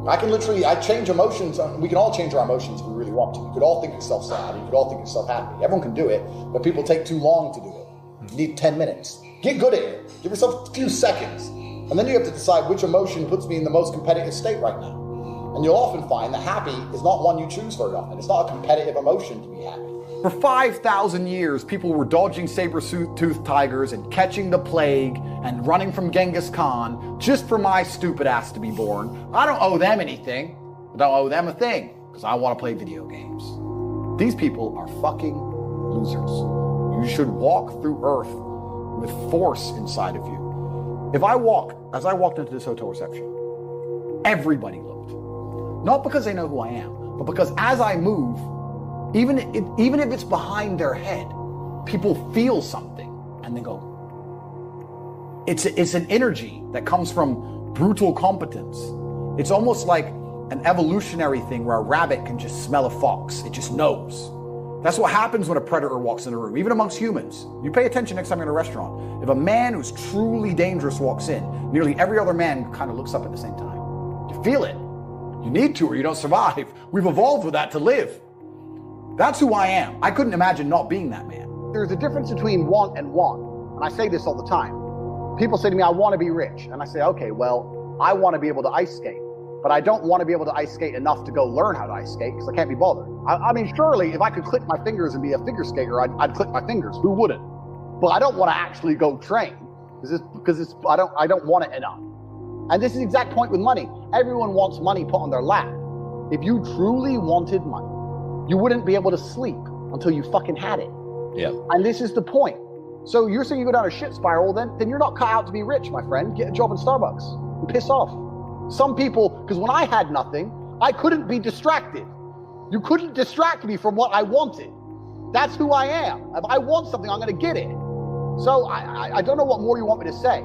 I change emotions. We can all change our emotions if we really want to. You could all think yourself sad. You could all think yourself happy. Everyone can do it, but people take too long to do it. You need 10 minutes. Get good at it. Give yourself a few seconds. And then you have to decide which emotion puts me in the most competitive state right now. And you'll often find that happy is not one you choose very often. It's not a competitive emotion to be happy. For 5,000 years, people were dodging saber-toothed tigers and catching the plague and running from Genghis Khan just for my stupid ass to be born. I don't owe them anything. I don't owe them a thing because I want to play video games. These people are fucking losers. You should walk through earth with force inside of you. As I walked into this hotel reception, everybody looked. Not because they know who I am, but because as I move, even if it's behind their head, people feel something and they go. It's an energy that comes from brutal competence. It's almost like an evolutionary thing where a rabbit can just smell a fox. It just knows. That's what happens when a predator walks in a room, even amongst humans. You pay attention next time you're in a restaurant. If a man who's truly dangerous walks in, nearly every other man kind of looks up at the same time. You feel it. You need to or you don't survive. We've evolved with that to live. That's who I am. I couldn't imagine not being that man. There's a difference between want and want. And I say this all the time. People say to me, I want to be rich. And I say, okay, well, I want to be able to ice skate. But I don't want to be able to ice skate enough to go learn how to ice skate because I can't be bothered. I mean, surely if I could click my fingers and be a figure skater, I'd click my fingers. Who wouldn't? But I don't want to actually go train because I don't want it enough. And this is the exact point with money. Everyone wants money put on their lap. If you truly wanted money, you wouldn't be able to sleep until you fucking had it. Yeah. And this is the point. So you're saying you go down a shit spiral, then you're not cut out to be rich, my friend. Get a job in Starbucks and piss off. Some people, because when I had nothing, I couldn't be distracted. You couldn't distract me from what I wanted. That's who I am. If I want something, I'm going to get it. So I don't know what more you want me to say.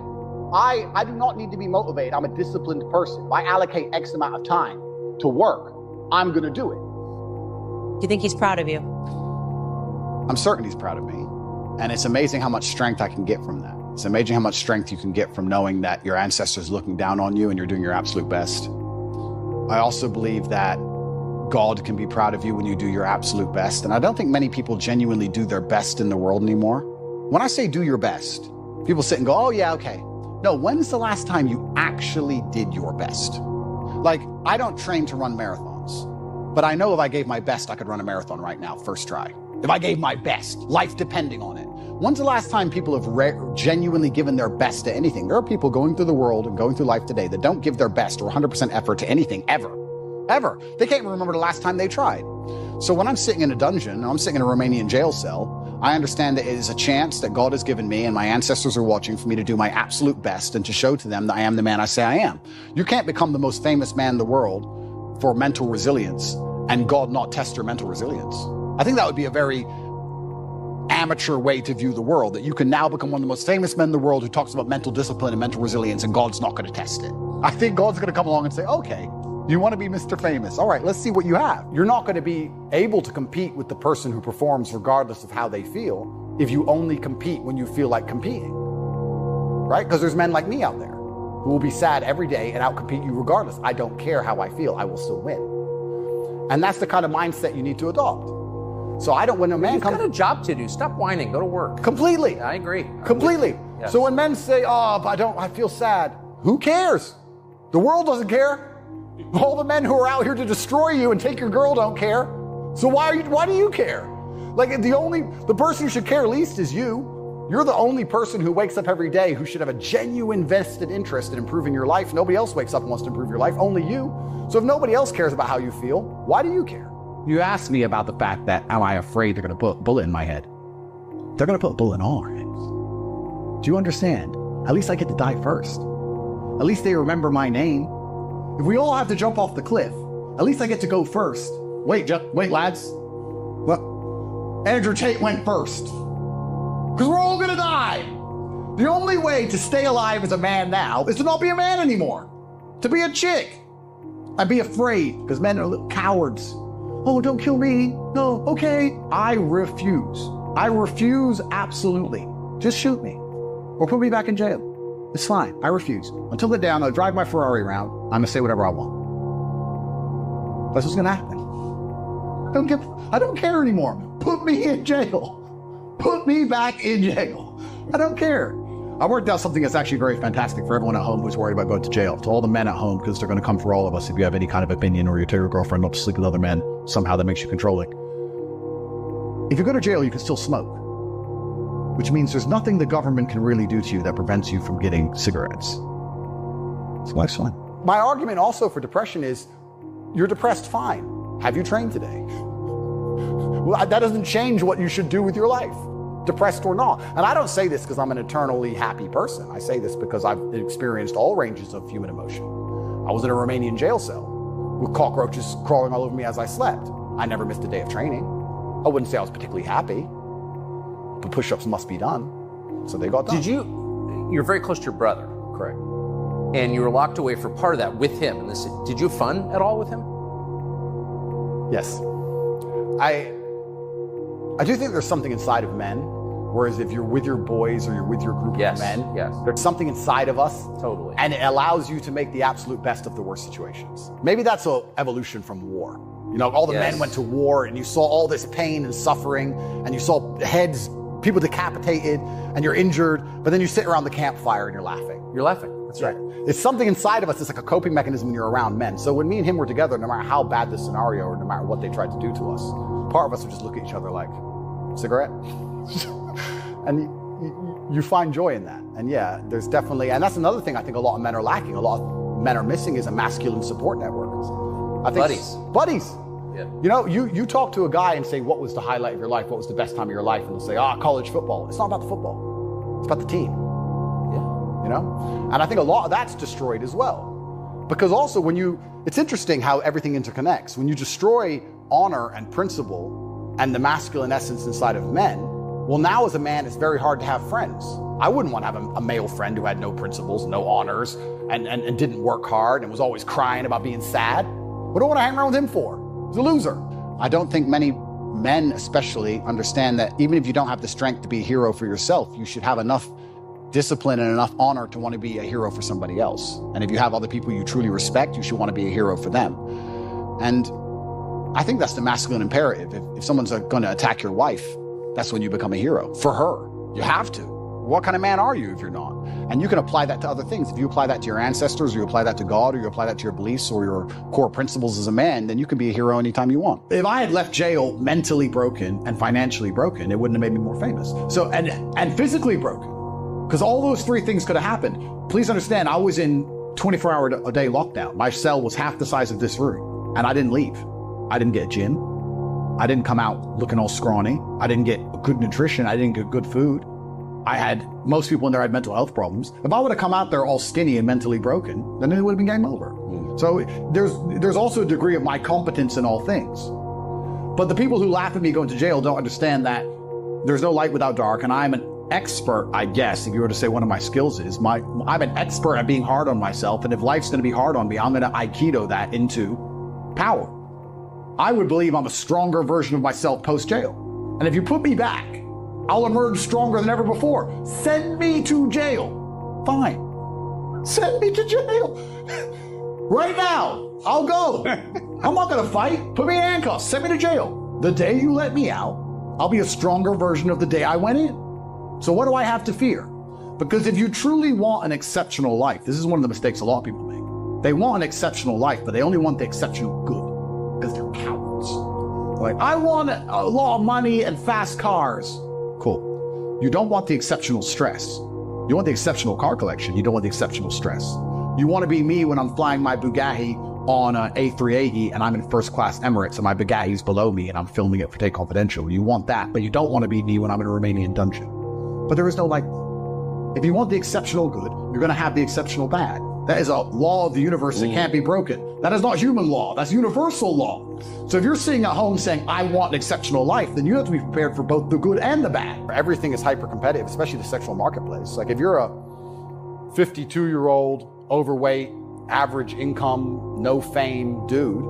I do not need to be motivated. I'm a disciplined person. If I allocate X amount of time to work, I'm going to do it. Do you think he's proud of you? I'm certain he's proud of me. And it's amazing how much strength I can get from that. It's amazing how much strength you can get from knowing that your ancestors looking down on you and you're doing your absolute best. I also believe that God can be proud of you when you do your absolute best. And I don't think many people genuinely do their best in the world anymore. When I say do your best, people sit and go, oh yeah, okay. No, when's the last time you actually did your best? Like, I don't train to run marathons, but I know if I gave my best, I could run a marathon right now, first try. If I gave my best, life depending on it. When's the last time people have genuinely given their best to anything? There are people going through the world and going through life today that don't give their best or 100% effort to anything ever. Ever. They can't even remember the last time they tried. So when I'm sitting in a dungeon, I'm sitting in a Romanian jail cell, I understand that it is a chance that God has given me and my ancestors are watching for me to do my absolute best and to show to them that I am the man I say I am. You can't become the most famous man in the world for mental resilience and God not test your mental resilience. I think that would be a very amateur way to view the world, that you can now become one of the most famous men in the world who talks about mental discipline and mental resilience and God's not going to test it. I think God's going to come along and say, okay, you want to be Mr. Famous. All right, let's see what you have. You're not going to be able to compete with the person who performs regardless of how they feel if you only compete when you feel like competing, right? Because there's men like me out there who will be sad every day and outcompete you regardless. I don't care how I feel, I will still win. And that's the kind of mindset you need to adopt. So I don't, when a man You've got a job to do. Stop whining, go to work. Completely. I agree. Completely. Yes. So when men say, oh, I feel sad, who cares? The world doesn't care. All the men who are out here to destroy you and take your girl don't care. So why do you care? Like, the person who should care least is you. You're the only person who wakes up every day who should have a genuine vested interest in improving your life. Nobody else wakes up and wants to improve your life, only you. So if nobody else cares about how you feel, why do you care? You asked me about the fact that, am I afraid they're going to put a bullet in my head? They're going to put a bullet in all our heads. Do you understand? At least I get to die first. At least they remember my name. If we all have to jump off the cliff, at least I get to go first. Wait, lads. What? Andrew Tate went first. Because we're all going to die. The only way to stay alive as a man now is to not be a man anymore. To be a chick. And be afraid, because men are little cowards. Oh, don't kill me. No, okay. I refuse. I refuse absolutely. Just shoot me. Or put me back in jail. It's fine. I refuse. Until the day I'm going to drive my Ferrari around, I'm going to say whatever I want. That's what's going to happen. I don't care anymore. Put me in jail. Put me back in jail. I don't care. I worked out something that's actually very fantastic for everyone at home who's worried about going to jail. To all the men at home, because they're going to come for all of us if you have any kind of opinion or you tell your girlfriend not to sleep with other men, somehow that makes you controlling. If you go to jail, you can still smoke, which means there's nothing the government can really do to you that prevents you from getting cigarettes. So life's fine. My argument also for depression is, you're depressed, fine. Have you trained today? Well, that doesn't change what you should do with your life, depressed or not. And I don't say this because I'm an eternally happy person. I say this because I've experienced all ranges of human emotion. I was in a Romanian jail cell with cockroaches crawling all over me as I slept. I never missed a day of training. I wouldn't say I was particularly happy, but push-ups must be done. So they got done. You're very close to your brother. Correct. And you were locked away for part of that with him. Did you have fun at all with him? Yes. I do think there's something inside of men, whereas if you're with your boys or you're with your group of men, there's something inside of us. Totally. And it allows you to make the absolute best of the worst situations. Maybe that's an evolution from war. You know, all the men went to war and you saw all this pain and suffering and you saw heads, people decapitated and you're injured, but then you sit around the campfire and you're laughing. You're laughing. That's right. It's something inside of us. It's like a coping mechanism when you're around men. So when me and him were together, no matter how bad the scenario or no matter what they tried to do to us, part of us would just look at each other like, cigarette? And you find joy in that. And yeah, there's definitely, and that's another thing I think a lot of men are lacking. A lot of men are missing is a masculine support network. I think buddies. Yeah. You know, you talk to a guy and say, what was the highlight of your life? What was the best time of your life? And they'll say, college football. It's not about the football. It's about the team. You know? And I think a lot of that's destroyed as well. Because also it's interesting how everything interconnects. When you destroy honor and principle and the masculine essence inside of men, well, now as a man, it's very hard to have friends. I wouldn't want to have a male friend who had no principles, no honors, and didn't work hard and was always crying about being sad. What do I want to hang around with him for? He's a loser. I don't think many men especially understand that even if you don't have the strength to be a hero for yourself, you should have enough discipline and enough honor to want to be a hero for somebody else. And if you have other people you truly respect, you should want to be a hero for them. And I think that's the masculine imperative. If someone's going to attack your wife, that's when you become a hero for her. You have to. What kind of man are you if you're not? And you can apply that to other things. If you apply that to your ancestors, or you apply that to God, or you apply that to your beliefs or your core principles as a man, then you can be a hero anytime you want. If I had left jail mentally broken and financially broken, it wouldn't have made me more famous. So, and physically broken, because all those three things could have happened. Please understand, I was in 24-hour-a-day lockdown. My cell was half the size of this room, and I didn't leave. I didn't get a gym. I didn't come out looking all scrawny. I didn't get good nutrition. I didn't get good food. Most people in there had mental health problems. If I would have come out there all skinny and mentally broken, then it would have been game over. So there's also a degree of my competence in all things. But the people who laugh at me going to jail don't understand that there's no light without dark, and I'm an expert, I guess, if you were to say one of my skills is, I'm an expert at being hard on myself, and if life's going to be hard on me, I'm going to Aikido that into power. I would believe I'm a stronger version of myself post-jail. And if you put me back, I'll emerge stronger than ever before. Send me to jail. Fine. Send me to jail. Right now. I'll go. I'm not going to fight. Put me in handcuffs. Send me to jail. The day you let me out, I'll be a stronger version of the day I went in. So what do I have to fear? Because if you truly want an exceptional life, this is one of the mistakes a lot of people make. They want an exceptional life, but they only want the exceptional good because they're cowards. Like, I want a lot of money and fast cars. Cool. You don't want the exceptional stress. You want the exceptional car collection. You don't want the exceptional stress. You want to be me when I'm flying my Bugatti on an A380 and I'm in first class Emirates and my Bugatti's below me and I'm filming it for Tate Confidential. You want that, but you don't want to be me when I'm in a Romanian dungeon. But there is no like, if you want the exceptional good, you're going to have the exceptional bad. That is a law of the universe that can't be broken. That is not human law. That's universal law. So if you're sitting at home saying, I want an exceptional life, then you have to be prepared for both the good and the bad. Everything is hyper competitive, especially the sexual marketplace. Like if you're a 52-year-old, overweight, average income, no fame dude,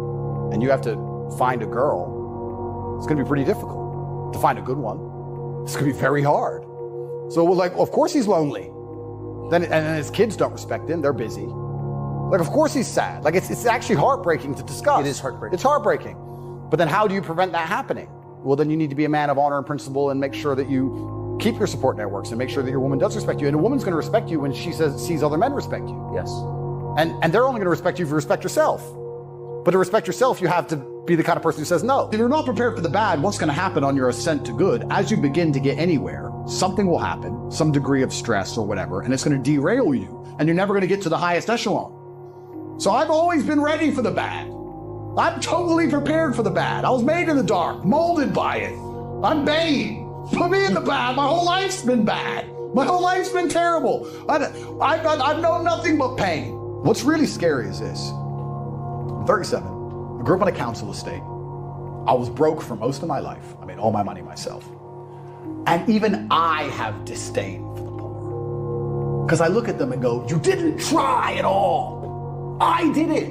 and you have to find a girl, it's going to be pretty difficult to find a good one. It's going to be very hard. So we're like, of course he's lonely. And his kids don't respect him. They're busy. Like, of course he's sad. Like, it's actually heartbreaking to discuss. It is heartbreaking. It's heartbreaking. But then how do you prevent that happening? Well, then you need to be a man of honor and principle and make sure that you keep your support networks and make sure that your woman does respect you. And a woman's going to respect you when she sees other men respect you. Yes. And they're only going to respect you if you respect yourself. But to respect yourself, you have to be the kind of person who says no. If you're not prepared for the bad, what's going to happen on your ascent to good? As you begin to get anywhere, something will happen, some degree of stress or whatever, and it's going to derail you, and you're never going to get to the highest echelon. So I've always been ready for the bad. I'm totally prepared for the bad. I was made in the dark, molded by it. I'm Bane. Put me in the bad. My whole life's been bad. My whole life's been terrible. I've known nothing but pain. What's really scary is this. I'm 37. I grew up on a council estate. I was broke for most of my life. I made all my money myself. And even I have disdain for the poor. Because I look at them and go, you didn't try at all. I did it.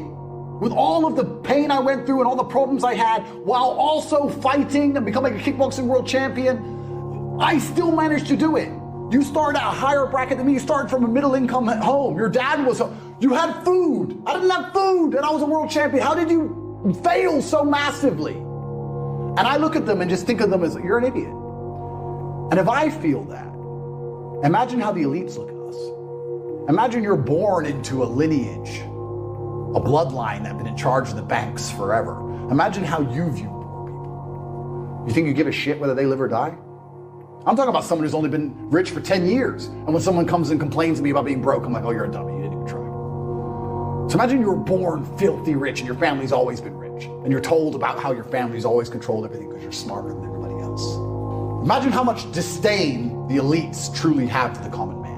With all of the pain I went through and all the problems I had, while also fighting and becoming a kickboxing world champion, I still managed to do it. You started at a higher bracket than me. You started from a middle income home. Your dad you had food. I didn't have food and I was a world champion. How did you fail so massively? And I look at them and just think of them as, you're an idiot. And if I feel that, imagine how the elites look at us. Imagine you're born into a lineage, a bloodline that have been in charge of the banks forever. Imagine how you view poor people. You think you give a shit whether they live or die? I'm talking about someone who's only been rich for 10 years. And when someone comes and complains to me about being broke, I'm like, oh, you're a dummy. You didn't even try. So imagine you were born filthy rich and your family's always been rich. And you're told about how your family's always controlled everything because you're smarter than everybody else. Imagine how much disdain the elites truly have to the common man.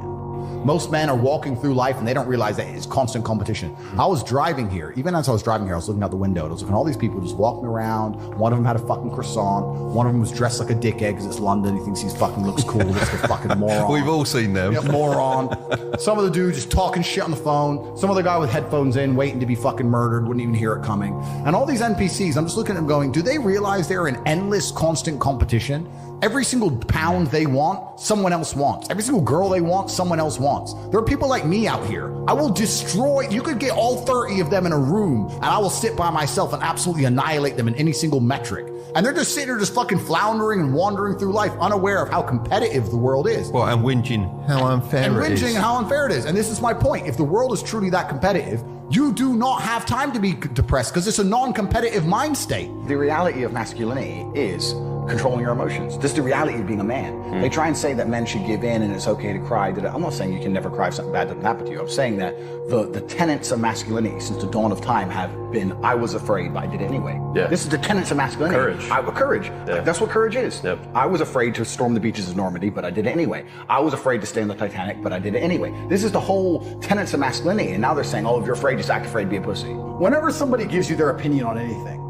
Most men are walking through life and they don't realize that it's constant competition. I was driving here. Even as I was driving here, I was looking out the window and I was looking at all these people just walking around. One of them had a fucking croissant. One of them was dressed like a dickhead because it's London. He thinks he fucking looks cool. Looks like a fucking moron. We've all seen them. Yeah, moron. Some of the dude just talking shit on the phone. Some other guy with headphones in waiting to be fucking murdered. Wouldn't even hear it coming. And all these NPCs, I'm just looking at them going, do they realize they're in endless constant competition? Every single pound they want, someone else wants. Every single girl they want, someone else wants. wants. There are people like me out here. I will destroy, you could get all 30 of them in a room and I will sit by myself and absolutely annihilate them in any single metric. And they're just sitting there just fucking floundering and wandering through life unaware of how competitive the world is. Well, and whinging how unfair it is. And how unfair it is. And this is my point. If the world is truly that competitive, you do not have time to be depressed because it's a non-competitive mind state. The reality of masculinity is controlling your emotions. This is the reality of being a man. They try and say that men should give in and it's okay to cry. I'm not saying you can never cry if something bad doesn't happen to you. I'm saying that the tenets of masculinity since the dawn of time have been, I was afraid, but I did it anyway. Yeah. This is the tenets of masculinity. Courage. Yeah. Like, that's what courage is. Yep. I was afraid to storm the beaches of Normandy, but I did it anyway. I was afraid to stay on the Titanic, but I did it anyway. This is the whole tenets of masculinity. And now they're saying, oh, if you're afraid, just act afraid, be a pussy. Whenever somebody gives you their opinion on anything,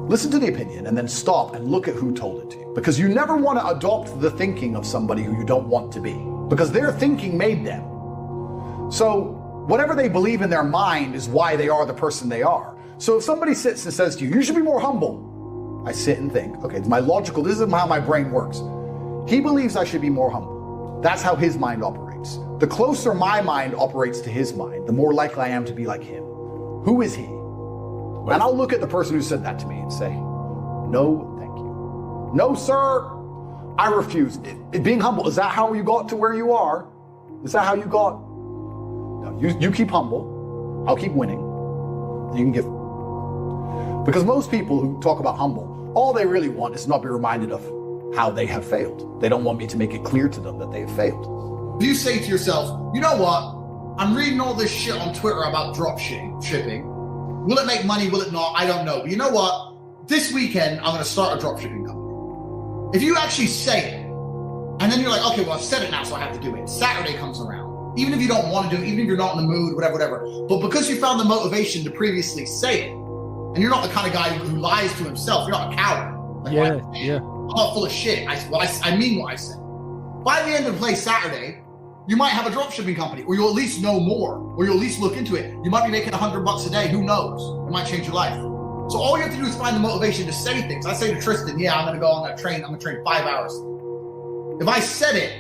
listen to the opinion and then stop and look at who told it to you. Because you never want to adopt the thinking of somebody who you don't want to be. Because their thinking made them. So whatever they believe in their mind is why they are the person they are. So if somebody sits and says to you, you should be more humble. I sit and think, okay, this is how my brain works. He believes I should be more humble. That's how his mind operates. The closer my mind operates to his mind, the more likely I am to be like him. Who is he? And I'll look at the person who said that to me and say, no, thank you. No, sir, I refuse. Being humble, is that how you got to where you are? Is that how you got? No, you keep humble. I'll keep winning. You can give. Because most people who talk about humble, all they really want is not be reminded of how they have failed. They don't want me to make it clear to them that they have failed. If you say to yourself, you know what? I'm reading all this shit on Twitter about drop shipping. Will it make money? Will it not? I don't know. But you know what? This weekend, I'm going to start a dropshipping company. If you actually say it, and then you're like, okay, well, I've said it now, so I have to do it. Saturday comes around. Even if you don't want to do it, even if you're not in the mood, whatever. But because you found the motivation to previously say it, and you're not the kind of guy who lies to himself, you're not a coward. Like, I'm not full of shit. I mean what I said. By the end of play Saturday, you might have a dropshipping company, or you'll at least know more, or you'll at least look into it. You might be making $100 a day. Who knows? It might change your life. So all you have to do is find the motivation to say things. I say to Tristan, yeah, I'm going to train 5 hours. If I said it,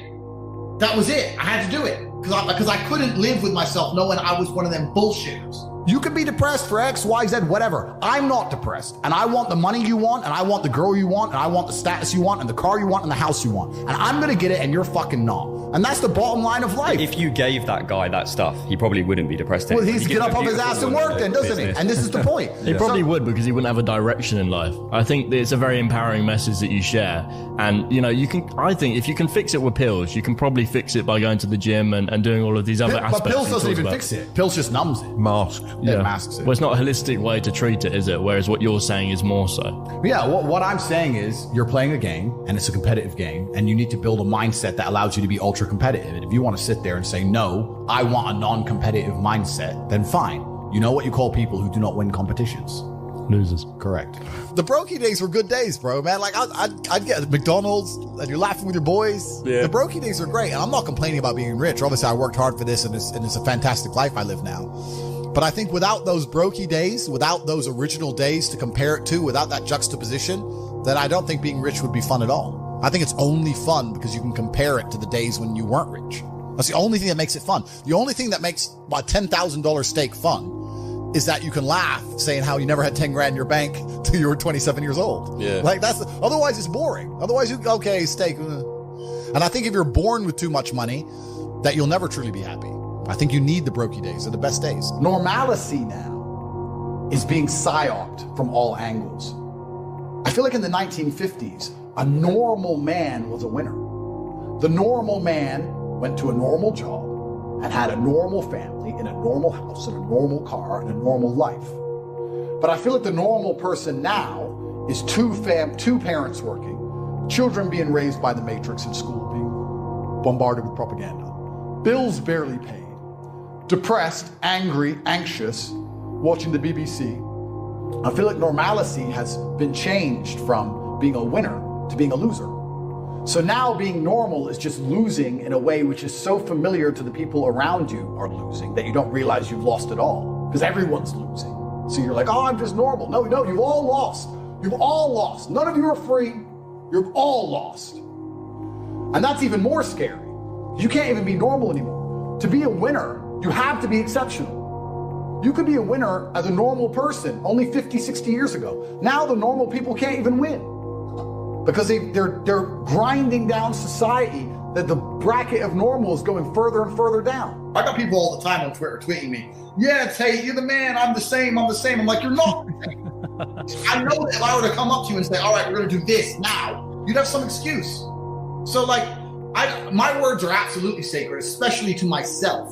that was it. I had to do it because I couldn't live with myself knowing I was one of them bullshitters. You could be depressed for X, Y, Z, whatever. I'm not depressed. And I want the money you want, and I want the girl you want, and I want the status you want, and the car you want, and the house you want. And I'm going to get it, and you're fucking not. And that's the bottom line of life. If you gave that guy that stuff, he probably wouldn't be depressed Well, anyway. he's get up off his ass and work then, doesn't he? And this is the point. He probably would, because he wouldn't have a direction in life. I think it's a very empowering message that you share. And, I think if you can fix it with pills, you can probably fix it by going to the gym and doing all of these other aspects. But pills doesn't even fix it. Pills just numbs it. Masks. Yeah, masks it. Well, it's not a holistic way to treat it, is it? Whereas what you're saying is more so. Yeah, what I'm saying is you're playing a game, and it's a competitive game, and you need to build a mindset that allows you to be ultra competitive. And if you want to sit there and say, no, I want a non-competitive mindset, then fine. You know what you call people who do not win competitions? Losers. Correct. The brokey days were good days, bro, man. Like, I'd get McDonald's, and you're laughing with your boys. Yeah. The brokey days are great, and I'm not complaining about being rich. Obviously, I worked hard for this, and it's a fantastic life I live now. But I think without those brokey days, without those original days to compare it to, without that juxtaposition, then I don't think being rich would be fun at all. I think it's only fun because you can compare it to the days when you weren't rich. That's the only thing that makes it fun. The only thing that makes a $10,000 steak fun is that you can laugh saying how you never had 10 grand in your bank till you were 27 years old. Yeah. Like otherwise it's boring. Otherwise okay, steak. And I think if you're born with too much money, that you'll never truly be happy. I think you need the brokey days. They're the best days. Normalcy now is being psyoped from all angles. I feel like in the 1950s, a normal man was a winner. The normal man went to a normal job and had a normal family in a normal house and a normal car and a normal life. But I feel like the normal person now is two parents working, children being raised by the Matrix in school, being bombarded with propaganda, bills barely paid, depressed, angry, anxious, watching the BBC. I feel like normalcy has been changed from being a winner to being a loser. So now being normal is just losing in a way which is so familiar to the people around you are losing that you don't realize you've lost it all, because everyone's losing. So you're like, oh, I'm just normal. No, you've all lost. You've all lost. None of you are free. You've all lost. And that's even more scary. You can't even be normal anymore. To be a winner, you have to be exceptional. You could be a winner as a normal person only 50, 60 years ago. Now the normal people can't even win because they're grinding down society, that the bracket of normal is going further and further down. I got people all the time on Twitter tweeting me, yeah, Tate, you're the man, I'm the same. I'm like, you're not. I know that if I were to come up to you and say, all right, we're going to do this now, you'd have some excuse. So like, my words are absolutely sacred, especially to myself.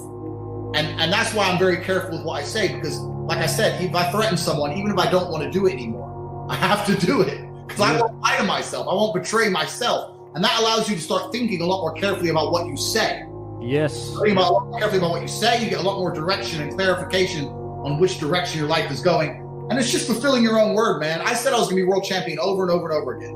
And that's why I'm very careful with what I say, because like I said, if I threaten someone, even if I don't want to do it anymore, I have to do it because I won't lie to myself. I won't betray myself. And that allows you to start thinking a lot more carefully about what you say. Yes. Thinking a lot more carefully about what you say, you get a lot more direction and clarification on which direction your life is going. And it's just fulfilling your own word, man. I said I was going to be world champion over and over and over again.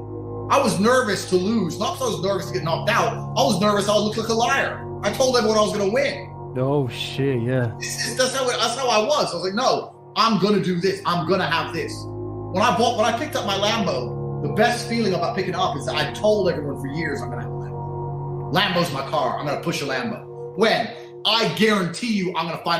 I was nervous to lose, not because I was nervous to get knocked out. I was nervous I would look like a liar. I told everyone I was going to win. Oh shit, yeah. That's how I was. I was like, no, I'm going to do this. I'm going to have this. When I picked up my Lambo, the best feeling about picking it up is that I told everyone for years I'm going to have a Lambo. Lambo's my car. I'm going to push a Lambo. When I guarantee you I'm going to find a